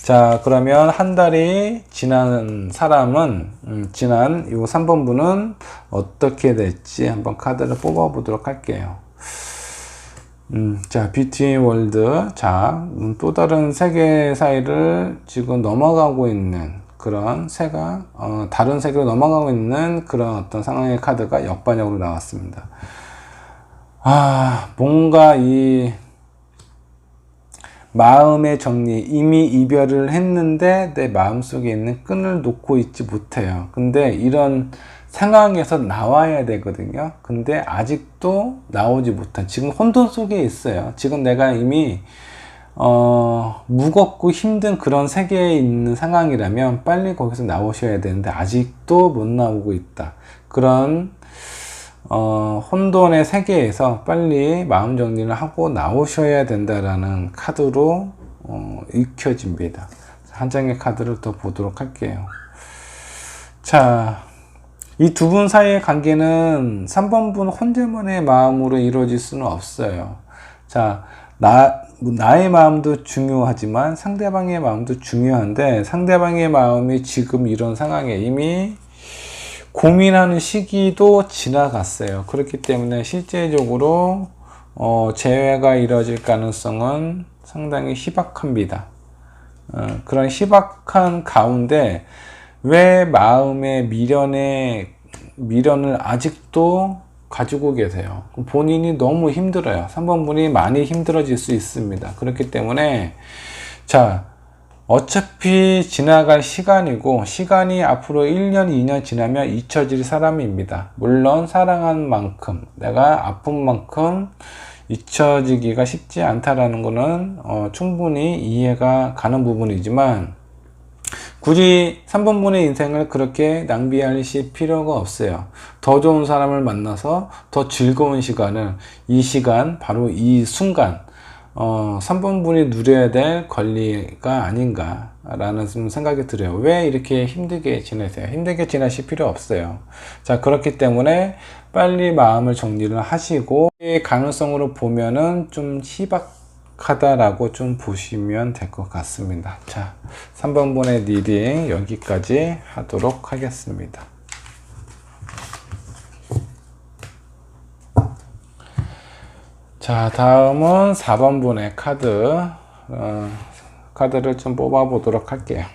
자, 그러면 한 달이 지난 사람은 지난 요 3번 분은 어떻게 될지 한번 카드를 뽑아 보도록 할게요. 자, 비트윈 월드. 자, 또 다른 세계 사이를 지금 넘어가고 있는 그런 다른 세계로 넘어가고 있는 그런 어떤 상황의 카드가 역반역으로 나왔습니다. 뭔가 이 마음의 정리, 이미 이별을 했는데 내 마음속에 있는 끈을 놓고 있지 못해요. 근데 이런 상황에서 나와야 되거든요. 근데 아직도 나오지 못한, 지금 혼돈 속에 있어요. 지금 내가 이미 무겁고 힘든 그런 세계에 있는 상황이라면 빨리 거기서 나오셔야 되는데 아직도 못 나오고 있다. 그런 혼돈의 세계에서 빨리 마음 정리를 하고 나오셔야 된다라는 카드로 읽혀집니다. 한 장의 카드를 더 보도록 할게요. 자, 이 두 분 사이의 관계는 3번 분 혼자만의 마음으로 이루어질 수는 없어요. 자, 나의 마음도 중요하지만 상대방의 마음도 중요한데, 상대방의 마음이 지금 이런 상황에 이미 고민하는 시기도 지나갔어요. 그렇기 때문에 실제적으로 재회가 이루어질 가능성은 상당히 희박합니다. 그런 희박한 가운데 왜 마음의 미련을 아직도 가지고 계세요? 본인이 너무 힘들어요. 3번 분이 많이 힘들어질 수 있습니다. 그렇기 때문에 자, 어차피 지나갈 시간이고, 시간이 앞으로 1년, 2년 지나면 잊혀질 사람입니다. 물론 사랑한 만큼, 내가 아픈 만큼 잊혀지기가 쉽지 않다라는 것은 충분히 이해가 가는 부분이지만, 굳이 3번분의 인생을 그렇게 낭비하실 필요가 없어요. 더 좋은 사람을 만나서 더 즐거운 시간을, 이 시간, 바로 이 순간 3번분이 누려야 될 권리가 아닌가라는 생각이 들어요. 왜 이렇게 힘들게 지내세요? 힘들게 지내실 필요 없어요. 자, 그렇기 때문에 빨리 마음을 정리를 하시고, 가능성으로 보면은 좀 희박하다라고 좀 보시면 될 것 같습니다. 자, 3번분의 리딩 여기까지 하도록 하겠습니다. 자, 다음은 4번분의 카드를 좀 뽑아 보도록 할게요.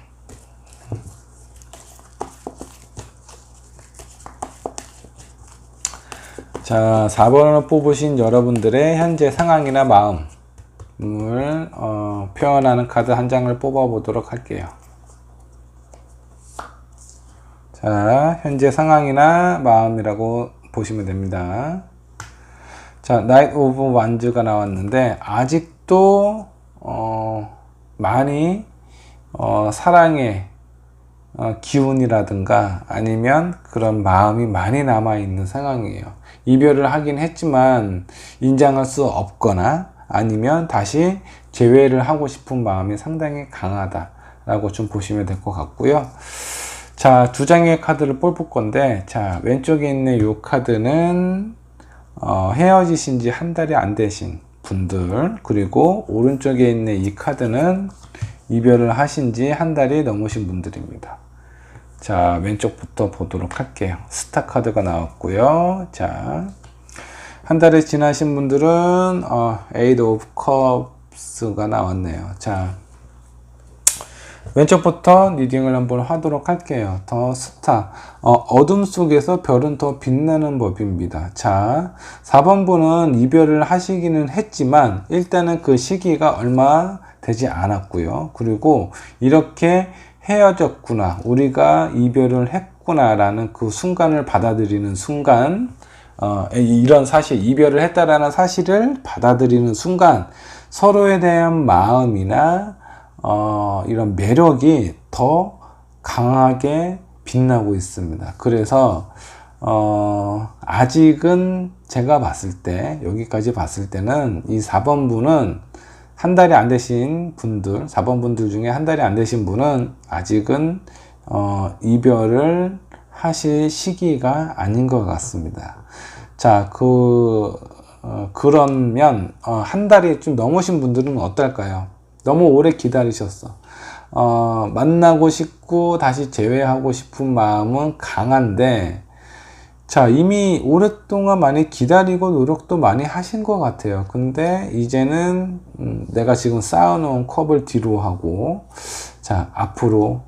자, 4번을 뽑으신 여러분들의 현재 상황이나 마음을 표현하는 카드 한 장을 뽑아 보도록 할게요. 자, 현재 상황이나 마음이라고 보시면 됩니다. 자, 나이트 오브 완즈가 나왔는데, 아직도 많이 사랑의 기운이라든가 아니면 그런 마음이 많이 남아있는 상황이에요. 이별을 하긴 했지만 인정할 수 없거나 아니면 다시 재회를 하고 싶은 마음이 상당히 강하다라고 좀 보시면 될 것 같고요. 자, 두 장의 카드를 뽑을 건데, 자, 왼쪽에 있는 이 카드는 헤어지신 지 한 달이 안 되신 분들, 그리고 오른쪽에 있는 이 카드는 이별을 하신 지 한 달이 넘으신 분들입니다. 자, 왼쪽부터 보도록 할게요. 스타 카드가 나왔고요. 자, 한 달이 지나신 분들은 에이드 오브 컵스가 나왔네요. 자, 왼쪽부터 리딩을 한번 하도록 할게요. 더 스타, 어둠 속에서 별은 더 빛나는 법입니다. 자, 4번분은 이별을 하시기는 했지만 일단은 그 시기가 얼마 되지 않았고요. 그리고 이렇게 헤어졌구나, 우리가 이별을 했구나 라는 그 순간을 받아들이는 순간, 이런 사실, 이별을 했다라는 사실을 받아들이는 순간 서로에 대한 마음이나 이런 매력이 더 강하게 빛나고 있습니다. 그래서 아직은 제가 봤을 때, 여기까지 봤을 때는 이 4번분은 한 달이 안 되신 분들, 4번 분들 중에 한 달이 안 되신 분은 아직은 이별을 하실 시기가 아닌 것 같습니다. 자, 그러면 한 달이 좀 넘으신 분들은 어떨까요? 너무 오래 기다리셨어. 만나고 싶고 다시 재회하고 싶은 마음은 강한데, 자, 이미 오랫동안 많이 기다리고 노력도 많이 하신 것 같아요. 근데 이제는 내가 지금 쌓아놓은 컵을 뒤로 하고, 자, 앞으로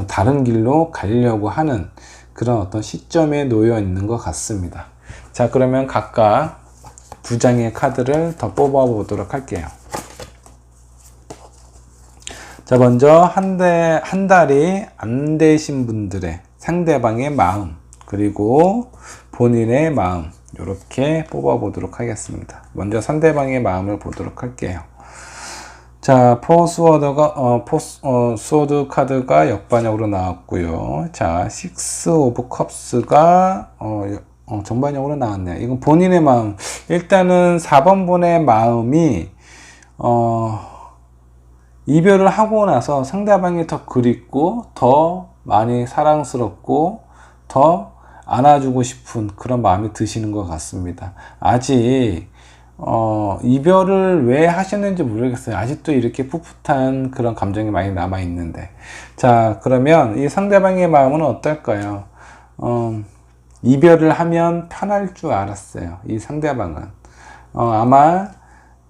다른 길로 가려고 하는 그런 어떤 시점에 놓여 있는 것 같습니다. 자, 그러면 각각 두 장의 카드를 더 뽑아 보도록 할게요. 자, 먼저 한 달이 안 되신 분들의 상대방의 마음, 그리고 본인의 마음, 이렇게 뽑아 보도록 하겠습니다. 먼저 상대방의 마음을 보도록 할게요. 자, 스워드 카드가 역반역으로 나왔고요. 자, 식스 오브 컵스가 전반역으로 나왔네요. 이건 본인의 마음. 일단은 4번분의 마음이 이별을 하고 나서 상대방이 더 그립고 더 많이 사랑스럽고 더 안아주고 싶은 그런 마음이 드시는 것 같습니다. 아직 이별을 왜 하셨는지 모르겠어요. 아직도 이렇게 풋풋한 그런 감정이 많이 남아 있는데, 자, 그러면 이 상대방의 마음은 어떨까요? 이별을 하면 편할 줄 알았어요. 이 상대방은 아마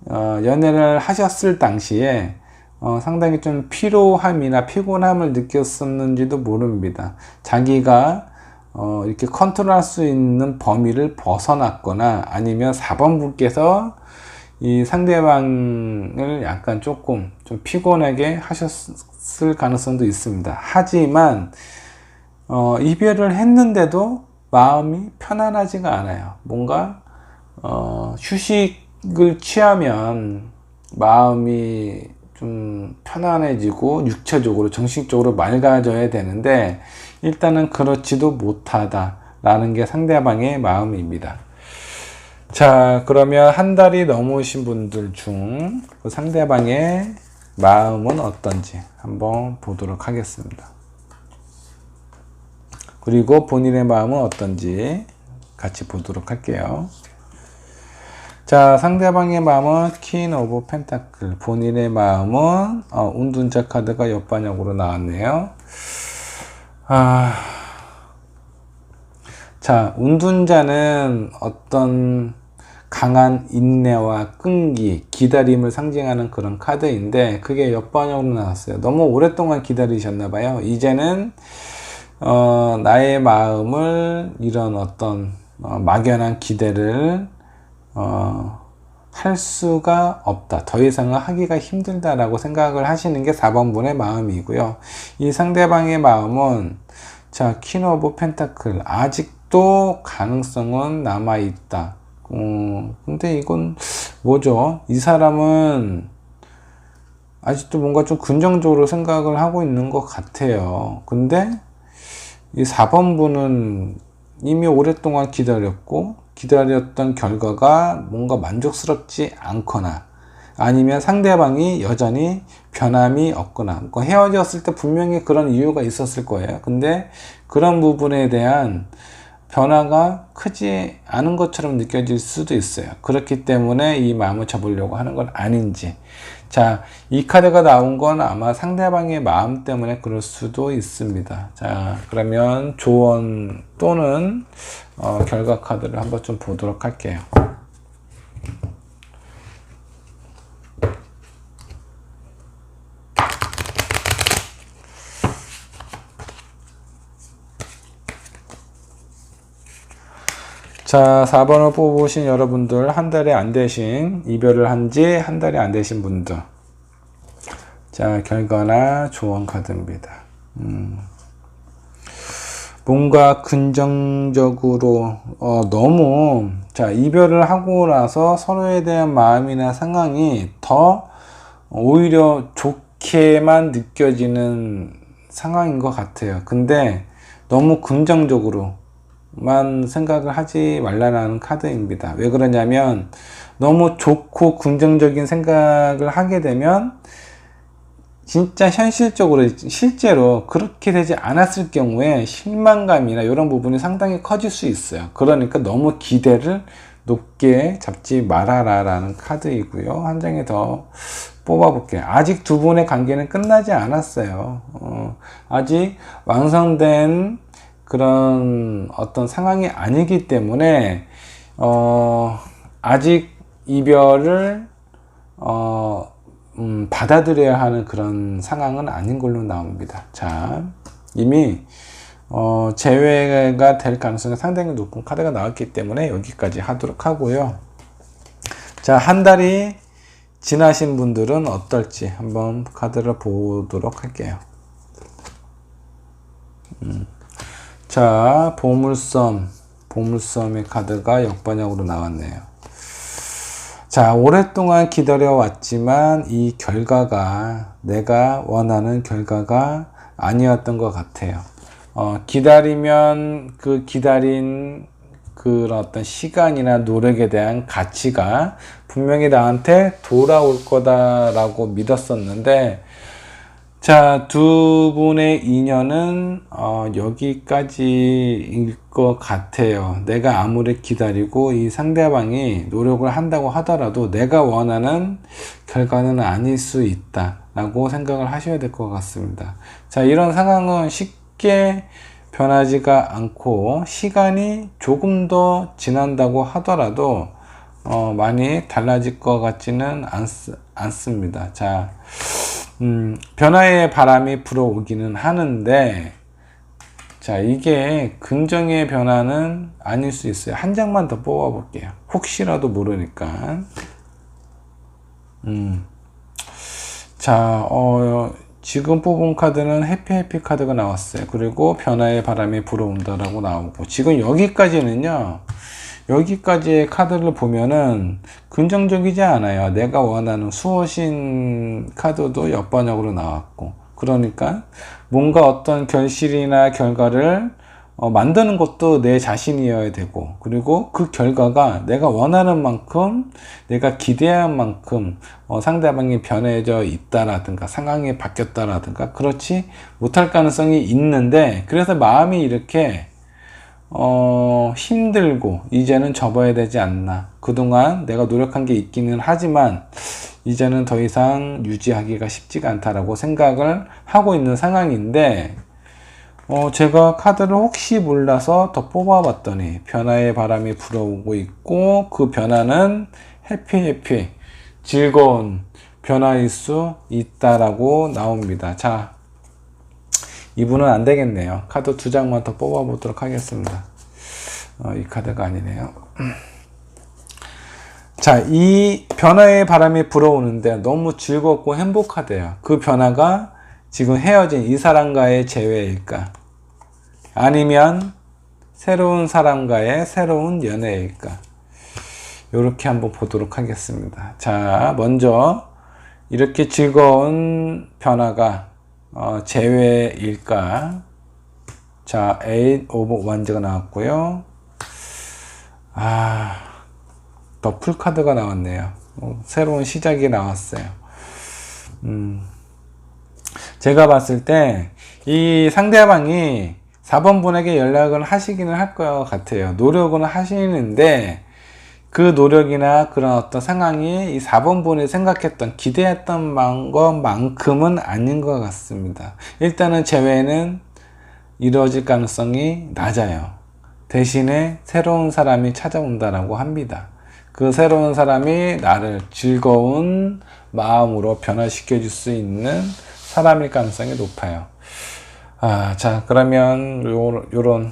연애를 하셨을 당시에 상당히 좀 피로함이나 피곤함을 느꼈었는지도 모릅니다. 자기가 이렇게 컨트롤할 수 있는 범위를 벗어났거나 아니면 4번 분께서 이 상대방을 약간 조금 좀 피곤하게 하셨을 가능성도 있습니다. 하지만 이별을 했는데도 마음이 편안하지가 않아요. 뭔가 휴식을 취하면 마음이 좀 편안해지고 육체적으로 정신적으로 맑아져야 되는데 일단은 그렇지도 못하다 라는 게 상대방의 마음입니다. 자, 그러면 한 달이 넘으신 분들 중 그 상대방의 마음은 어떤지 한번 보도록 하겠습니다. 그리고 본인의 마음은 어떤지 같이 보도록 할게요. 자, 상대방의 마음은 퀸 오브 펜타클, 본인의 마음은 운둔자 카드가 옆반역으로 나왔네요. 자, 운둔자는 어떤 강한 인내와 끈기, 기다림을 상징하는 그런 카드인데 그게 옆반역으로 나왔어요. 너무 오랫동안 기다리셨나봐요. 이제는 나의 마음을 이런 어떤 막연한 기대를 할 수가 없다. 더 이상은 하기가 힘들다라고 생각을 하시는 게 4번 분의 마음이고요. 이 상대방의 마음은 자, 퀸 오브 펜타클, 아직도 가능성은 남아있다. 근데 이건 뭐죠? 이 사람은 아직도 뭔가 좀 긍정적으로 생각을 하고 있는 것 같아요. 근데 이 4번 분은 이미 오랫동안 기다렸던 결과가 뭔가 만족스럽지 않거나 아니면 상대방이 여전히 변함이 없거나 헤어졌을 때 분명히 그런 이유가 있었을 거예요. 근데 그런 부분에 대한 변화가 크지 않은 것처럼 느껴질 수도 있어요. 그렇기 때문에 이 마음을 접으려고 하는 건 아닌지. 자, 이 카드가 나온 건 아마 상대방의 마음 때문에 그럴 수도 있습니다. 자, 그러면 조언 또는 결과 카드를 한번 좀 보도록 할게요. 자, 4번을 뽑으신 여러분들, 한 달이 안 되신, 이별을 한 지 한 달이 안 되신 분들. 자, 결과나 조언 카드입니다. 뭔가 긍정적으로, 너무, 자, 이별을 하고 나서 서로에 대한 마음이나 상황이 더 오히려 좋게만 느껴지는 상황인 것 같아요. 근데 너무 긍정적으로, 만 생각을 하지 말라는 카드입니다. 왜 그러냐면 너무 좋고 긍정적인 생각을 하게 되면 진짜 현실적으로 실제로 그렇게 되지 않았을 경우에 실망감이나 이런 부분이 상당히 커질 수 있어요. 그러니까 너무 기대를 높게 잡지 말아라 라는 카드이고요. 한 장에 더 뽑아 볼게요. 아직 두 분의 관계는 끝나지 않았어요. 아직 완성된 그런 어떤 상황이 아니기 때문에 아직 이별을 받아들여야 하는 그런 상황은 아닌 걸로 나옵니다. 자, 이미 재회가 될 가능성이 상당히 높은 카드가 나왔기 때문에 여기까지 하도록 하고요. 자, 한 달이 지나신 분들은 어떨지 한번 카드를 보도록 할게요. 자, 보물섬의 카드가 역반역으로 나왔네요. 자, 오랫동안 기다려왔지만 이 결과가 내가 원하는 결과가 아니었던 것 같아요. 기다리면 그 기다린 그런 어떤 시간이나 노력에 대한 가치가 분명히 나한테 돌아올 거다라고 믿었었는데, 자, 두 분의 인연은 여기까지일 것 같아요. 내가 아무리 기다리고 이 상대방이 노력을 한다고 하더라도 내가 원하는 결과는 아닐 수 있다 라고 생각을 하셔야 될 것 같습니다. 자, 이런 상황은 쉽게 변하지가 않고 시간이 조금 더 지난다고 하더라도 많이 달라질 것 같지는 않습니다. 자, 변화의 바람이 불어오기는 하는데, 자, 이게 긍정의 변화는 아닐 수 있어요. 한 장만 더 뽑아 볼게요. 혹시라도 모르니까. 자, 지금 뽑은 카드는 해피 카드가 나왔어요. 그리고 변화의 바람이 불어온다라고 나오고, 지금 여기까지는요, 여기까지의 카드를 보면은 긍정적이지 않아요. 내가 원하는 수호신 카드도 역번역으로 나왔고, 그러니까 뭔가 어떤 결실이나 결과를 만드는 것도 내 자신이어야 되고, 그리고 그 결과가 내가 원하는 만큼, 내가 기대한 만큼 상대방이 변해져 있다라든가 상황이 바뀌었다라든가 그렇지 못할 가능성이 있는데, 그래서 마음이 이렇게 힘들고 이제는 접어야 되지 않나. 그동안 내가 노력한 게 있기는 하지만 이제는 더 이상 유지하기가 쉽지가 않다라고 생각을 하고 있는 상황인데, 제가 카드를 혹시 몰라서 더 뽑아봤더니 변화의 바람이 불어오고 있고, 그 변화는 해피 즐거운 변화일 수 있다라고 나옵니다. 자, 이분은 안 되겠네요. 카드 2장만 더 뽑아보도록 하겠습니다. 이 카드가 아니네요. 자, 이 변화의 바람이 불어오는데 너무 즐겁고 행복하대요. 그 변화가 지금 헤어진 이 사람과의 재회일까? 아니면 새로운 사람과의 새로운 연애일까? 이렇게 한번 보도록 하겠습니다. 자, 먼저 이렇게 즐거운 변화가 재회일까? 자, 8 오브 완즈가 나왔고요. 더 풀카드가 나왔네요. 새로운 시작이 나왔어요. 제가 봤을 때 이 상대방이 4번 분에게 연락을 하시기는 할 것 같아요. 노력은 하시는데 그 노력이나 그런 어떤 상황이 이 4번 분이 생각했던, 기대했던 것만큼은 아닌 것 같습니다. 일단은 재회는 이루어질 가능성이 낮아요. 대신에 새로운 사람이 찾아온다라고 합니다. 그 새로운 사람이 나를 즐거운 마음으로 변화시켜 줄 수 있는 사람일 가능성이 높아요. 자, 그러면 요런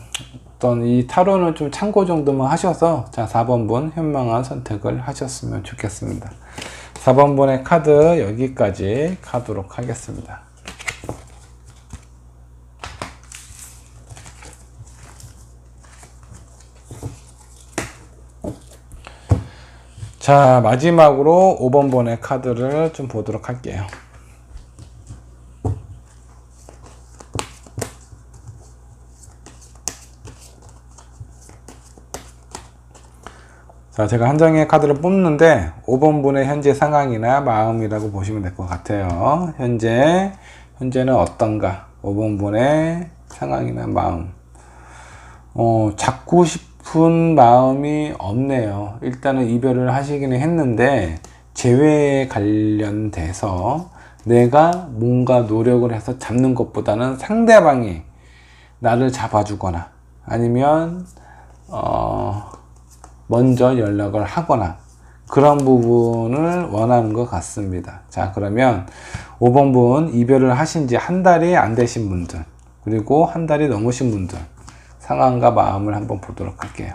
어떤 이 타로는 좀 참고 정도만 하셔서, 자, 4번 분 현명한 선택을 하셨으면 좋겠습니다. 4번 분의 카드 여기까지 가도록 하겠습니다. 자, 마지막으로 5번 분의 카드를 좀 보도록 할게요. 자, 제가 한 장의 카드를 뽑는데 5번 분의 현재 상황이나 마음이라고 보시면 될 것 같아요. 현재는 어떤가? 5번 분의 상황이나 마음. 잡고 싶은 마음이 없네요. 일단은 이별을 하시기는 했는데, 재회에 관련돼서 내가 뭔가 노력을 해서 잡는 것보다는 상대방이 나를 잡아주거나 아니면 먼저 연락을 하거나 그런 부분을 원하는 것 같습니다. 자, 그러면 5번 분 이별을 하신 지 한 달이 안 되신 분들, 그리고 한 달이 넘으신 분들 상황과 마음을 한번 보도록 할게요.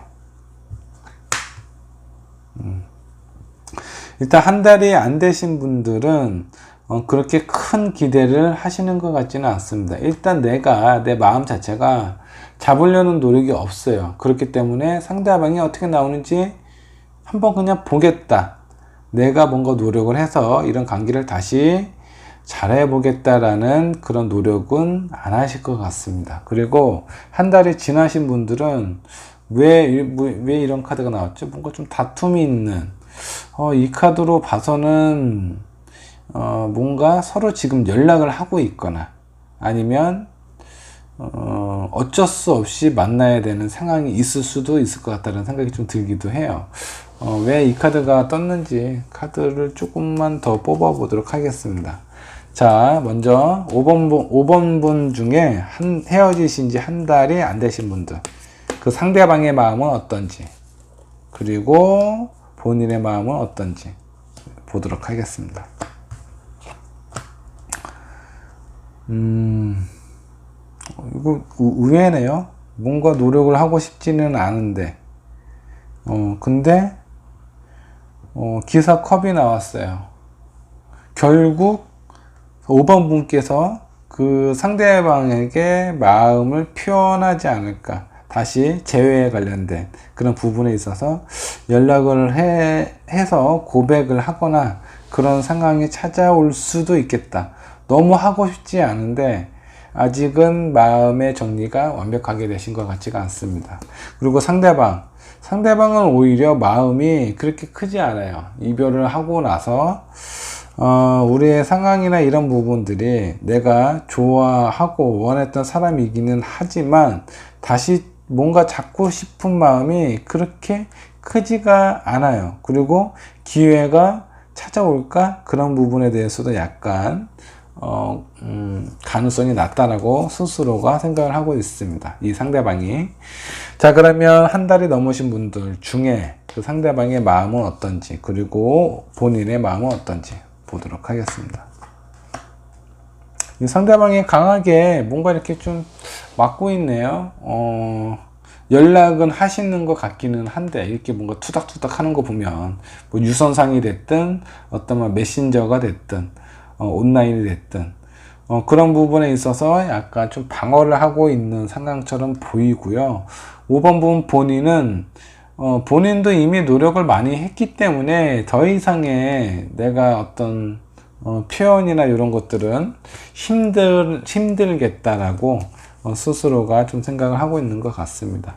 일단 한 달이 안 되신 분들은 그렇게 큰 기대를 하시는 것 같지는 않습니다. 일단 내 마음 자체가 잡으려는 노력이 없어요. 그렇기 때문에 상대방이 어떻게 나오는지 한번 그냥 보겠다. 내가 뭔가 노력을 해서 이런 관계를 다시 잘해보겠다라는 그런 노력은 안 하실 것 같습니다. 그리고 한 달이 지나신 분들은 왜 이런 카드가 나왔죠? 뭔가 좀 다툼이 있는, 이 카드로 봐서는 뭔가 서로 지금 연락을 하고 있거나 아니면 어쩔 수 없이 만나야 되는 상황이 있을 수도 있을 것 같다는 생각이 좀 들기도 해요. 왜 이 카드가 떴는지 카드를 조금만 더 뽑아 보도록 하겠습니다. 자, 먼저 5번 분 중에 헤어지신 지 한 달이 안 되신 분들, 그 상대방의 마음은 어떤지, 그리고 본인의 마음은 어떤지 보도록 하겠습니다. 이거 의외네요. 뭔가 노력을 하고 싶지는 않은데, 근데 기사 컵이 나왔어요. 결국 5번 분께서 그 상대방에게 마음을 표현하지 않을까, 다시 재회에 관련된 그런 부분에 있어서 연락을 해서 고백을 하거나 그런 상황이 찾아올 수도 있겠다. 너무 하고 싶지 않은데 아직은 마음의 정리가 완벽하게 되신 것 같지가 않습니다. 그리고 상대방은 오히려 마음이 그렇게 크지 않아요. 이별을 하고 나서 우리의 상황이나 이런 부분들이 내가 좋아하고 원했던 사람이기는 하지만 다시 뭔가 잡고 싶은 마음이 그렇게 크지가 않아요. 그리고 기회가 찾아올까? 그런 부분에 대해서도 약간 가능성이 낮다라고 스스로가 생각을 하고 있습니다. 이 상대방이. 자, 그러면 한 달이 넘으신 분들 중에 그 상대방의 마음은 어떤지, 그리고 본인의 마음은 어떤지 보도록 하겠습니다. 이 상대방이 강하게 뭔가 이렇게 좀 막고 있네요. 연락은 하시는 것 같기는 한데 이렇게 뭔가 투닥투닥 하는 거 보면 뭐 유선상이 됐든 어떤 메신저가 됐든 온라인이 됐든 그런 부분에 있어서 약간 좀 방어를 하고 있는 상황처럼 보이고요. 5번 분 본인은 본인도 이미 노력을 많이 했기 때문에 더 이상의 내가 어떤 표현이나 이런 것들은 힘들겠다라고 스스로가 좀 생각을 하고 있는 것 같습니다.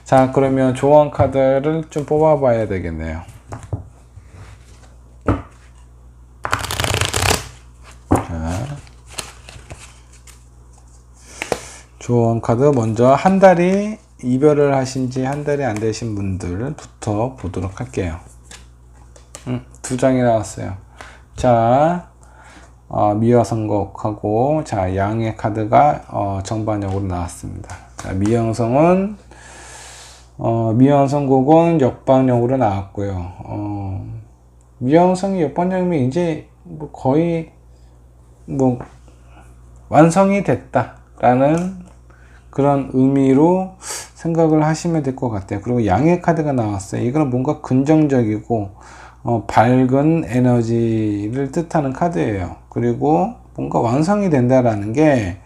자, 그러면 조언 카드를 좀 뽑아 봐야 되겠네요. 자, 조언 카드 먼저 한 달이 이별을 하신 지 한 달이 안 되신 분들부터 보도록 할게요. 두 장이 나왔어요. 자, 미화성곡하고, 자, 양의 카드가 정반역으로 나왔습니다. 자, 미화성곡은 역방역으로 나왔고요. 미화성이 역방역이면 이제 뭐 거의 뭐 완성이 됐다라는 그런 의미로 생각을 하시면 될 것 같아요. 그리고 양의 카드가 나왔어요. 이거는 뭔가 긍정적이고 밝은 에너지를 뜻하는 카드예요. 그리고 뭔가 완성이 된다라는 게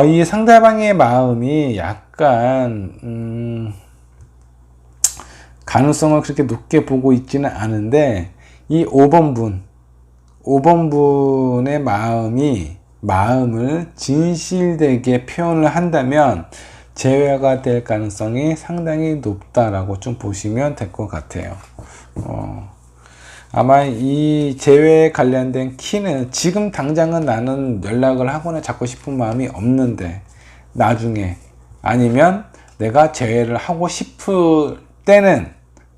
이 상대방의 마음이 약간 가능성을 그렇게 높게 보고 있지는 않은데 이 5번 분의 마음을 진실되게 표현을 한다면 재회가 될 가능성이 상당히 높다라고 좀 보시면 될 것 같아요. 아마 이 재회에 관련된 키는 지금 당장은 나는 연락을 하거나 잡고 싶은 마음이 없는데 나중에 아니면 내가 재회를 하고 싶을 때는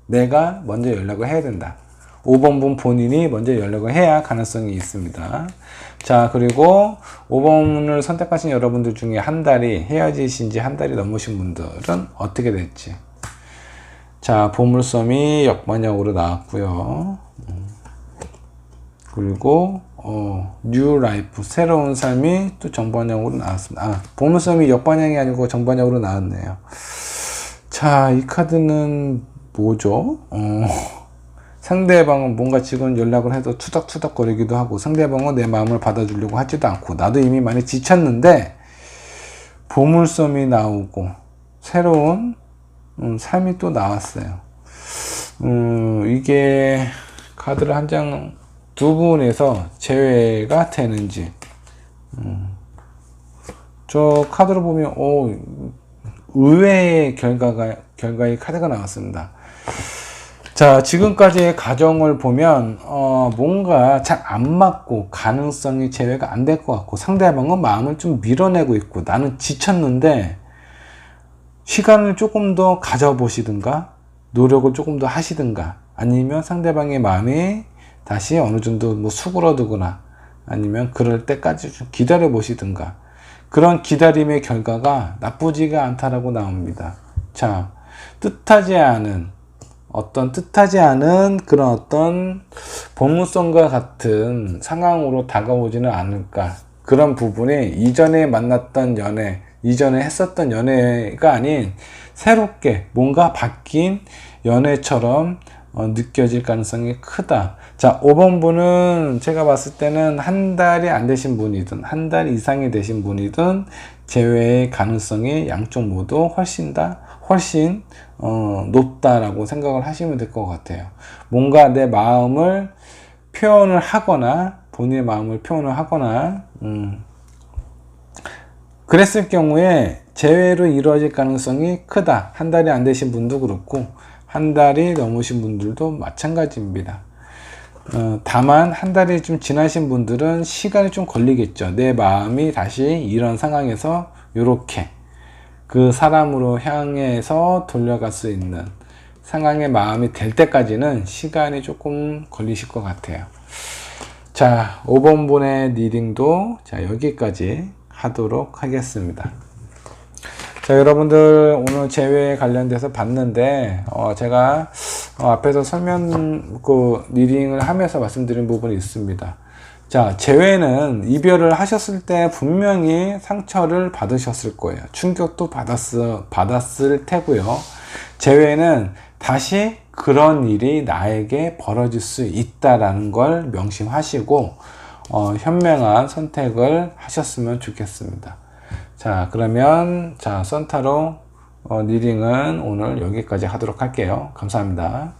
내가 먼저 연락을 해야 된다. 5번 분 본인이 먼저 연락을 해야 가능성이 있습니다. 자, 그리고 5번을 선택하신 여러분들 중에 한 달이 헤어지신 지 한 달이 넘으신 분들은 어떻게 될지. 자, 보물섬이 역반역으로 나왔고요. 그리고 뉴 라이프, 새로운 삶이 또 정반역으로 나왔습니다. 보물섬이 역반역이 아니고 정반역으로 나왔네요. 자, 이 카드는 뭐죠? 상대방은 뭔가 지금 연락을 해도 투닥투닥 거리기도 하고 상대방은 내 마음을 받아주려고 하지도 않고 나도 이미 많이 지쳤는데 보물섬이 나오고 새로운 삶이 또 나왔어요. 이게 카드를 한 장 두 분에서 제외가 되는지 저 카드로 보면 의외의 결과의 카드가 나왔습니다. 자, 지금까지의 과정을 보면 뭔가 잘 안 맞고 가능성이 제외가 안 될 것 같고 상대방은 마음을 좀 밀어내고 있고 나는 지쳤는데 시간을 조금 더 가져보시든가 노력을 조금 더 하시든가 아니면 상대방의 마음이 다시 어느 정도 뭐 수그러두거나 아니면 그럴 때까지 좀 기다려 보시든가 그런 기다림의 결과가 나쁘지가 않다라고 나옵니다. 자, 뜻하지 않은 그런 어떤 복무성과 같은 상황으로 다가오지는 않을까. 그런 부분이 이전에 만났던 연애, 이전에 했었던 연애가 아닌 새롭게 뭔가 바뀐 연애처럼 느껴질 가능성이 크다. 자, 5번 분은 제가 봤을 때는 한 달이 안 되신 분이든 한 달 이상이 되신 분이든 재회의 가능성이 양쪽 모두 훨씬 높다라고 생각을 하시면 될 것 같아요. 뭔가 내 마음을 표현을 하거나 본인의 마음을 표현을 하거나 그랬을 경우에 재회로 이루어질 가능성이 크다. 한 달이 안 되신 분도 그렇고 한 달이 넘으신 분들도 마찬가지입니다. 다만 한 달이 좀 지나신 분들은 시간이 좀 걸리겠죠. 내 마음이 다시 이런 상황에서 이렇게 그 사람으로 향해서 돌려갈 수 있는 상황의 마음이 될 때까지는 시간이 조금 걸리실 것 같아요. 자, 5번 분의 리딩도 자, 여기까지 하도록 하겠습니다. 자, 여러분들 오늘 재회에 관련돼서 봤는데 제가 앞에서 리딩을 하면서 말씀드린 부분이 있습니다. 자, 재회는 이별을 하셨을 때 분명히 상처를 받으셨을 거예요. 충격도 받았을 테고요. 재회는 다시 그런 일이 나에게 벌어질 수 있다라는 걸 명심하시고 현명한 선택을 하셨으면 좋겠습니다. 자, 그러면 썬타로 리딩은 오늘 여기까지 하도록 할게요. 감사합니다.